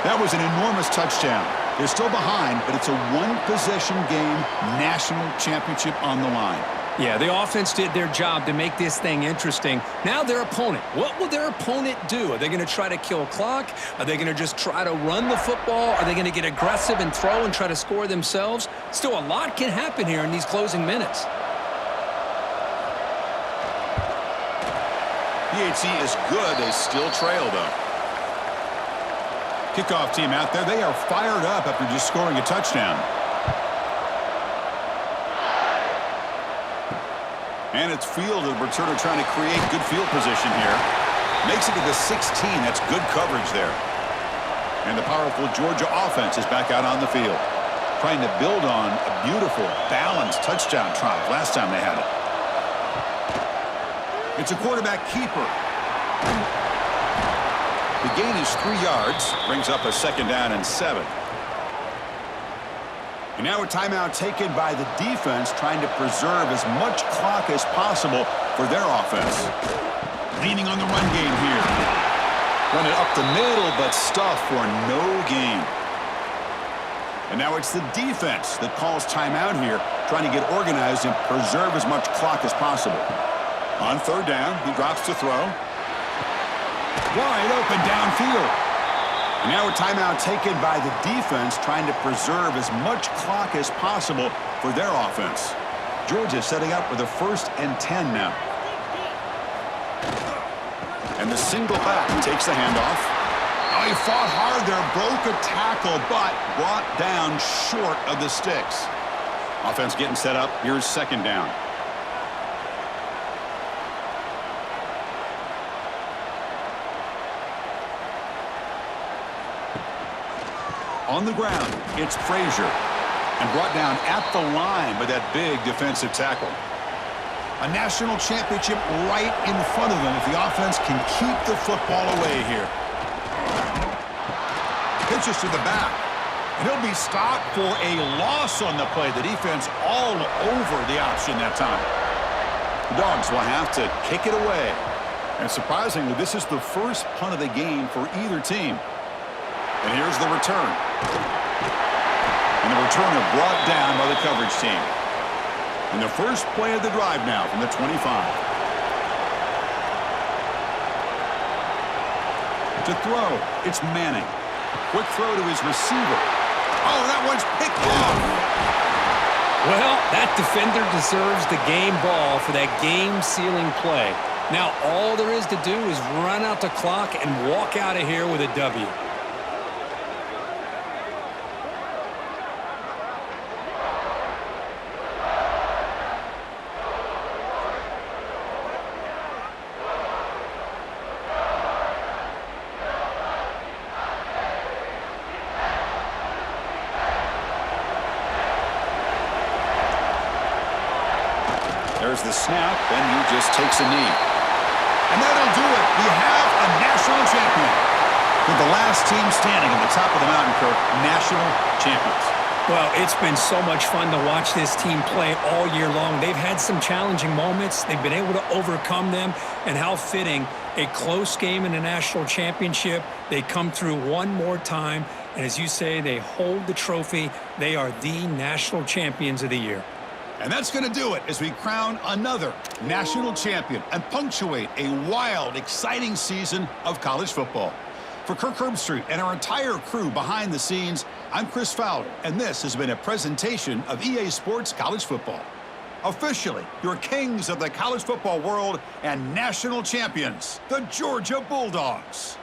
That was an enormous touchdown. They're still behind, but it's a one-possession game, national championship on the line. Yeah, the offense did their job to make this thing interesting. Now their opponent. What will their opponent do? Are they going to try to kill clock? Are they going to just try to run the football? Are they going to get aggressive and throw and try to score themselves? Still, a lot can happen here in these closing minutes. PHC is good. They still trail, though. Kickoff team out there. They are fired up after just scoring a touchdown. And it's fielded. Returner trying to create good field position here. Makes it to the 16. That's good coverage there. And the powerful Georgia offense is back out on the field, trying to build on a beautiful, balanced touchdown drive last time they had it. It's a quarterback keeper. The gain is 3 yards. Brings up a second down and 7. And now a timeout taken by the defense, trying to preserve as much clock as possible for their offense. Leaning on the run game here. Run it up the middle, but stuff for no gain. And now it's the defense that calls timeout here, trying to get organized and preserve as much clock as possible. On third down, he drops to throw. Wide open downfield. And now a timeout taken by the defense, trying to preserve as much clock as possible for their offense. Georgia setting up for the 1st and 10 now. And the single back takes the handoff. Oh, he fought hard there, broke a tackle, but brought down short of the sticks. Offense getting set up. Here's second down. On the ground, it's Frazier. And brought down at the line by that big defensive tackle. A national championship right in front of them if the offense can keep the football away here. Pitches to the back. And he'll be stopped for a loss on the play. The defense all over the option that time. The Dogs will have to kick it away. And surprisingly, this is the first punt of the game for either team. And here's the return. And the returner brought down by the coverage team. And the first play of the drive now from the 25. To throw, it's Manning. Quick throw to his receiver. Oh, that one's picked off. Well, that defender deserves the game ball for that game-sealing play. Now all there is to do is run out the clock and walk out of here with a W. There's the snap, and he just takes a knee. And that'll do it. We have a national champion. With the last team standing at the top of the mountain, Kirk, national champions. Well, it's been so much fun to watch this team play all year long. They've had some challenging moments. They've been able to overcome them. And how fitting, a close game in a national championship. They come through one more time. And as you say, they hold the trophy. They are the national champions of the year. And that's going to do it as we crown another national champion and punctuate a wild, exciting season of college football. For Kirk Herbstreit and our entire crew behind the scenes, I'm Chris Fowler, and this has been a presentation of EA Sports College Football. Officially, your kings of the college football world and national champions, the Georgia Bulldogs.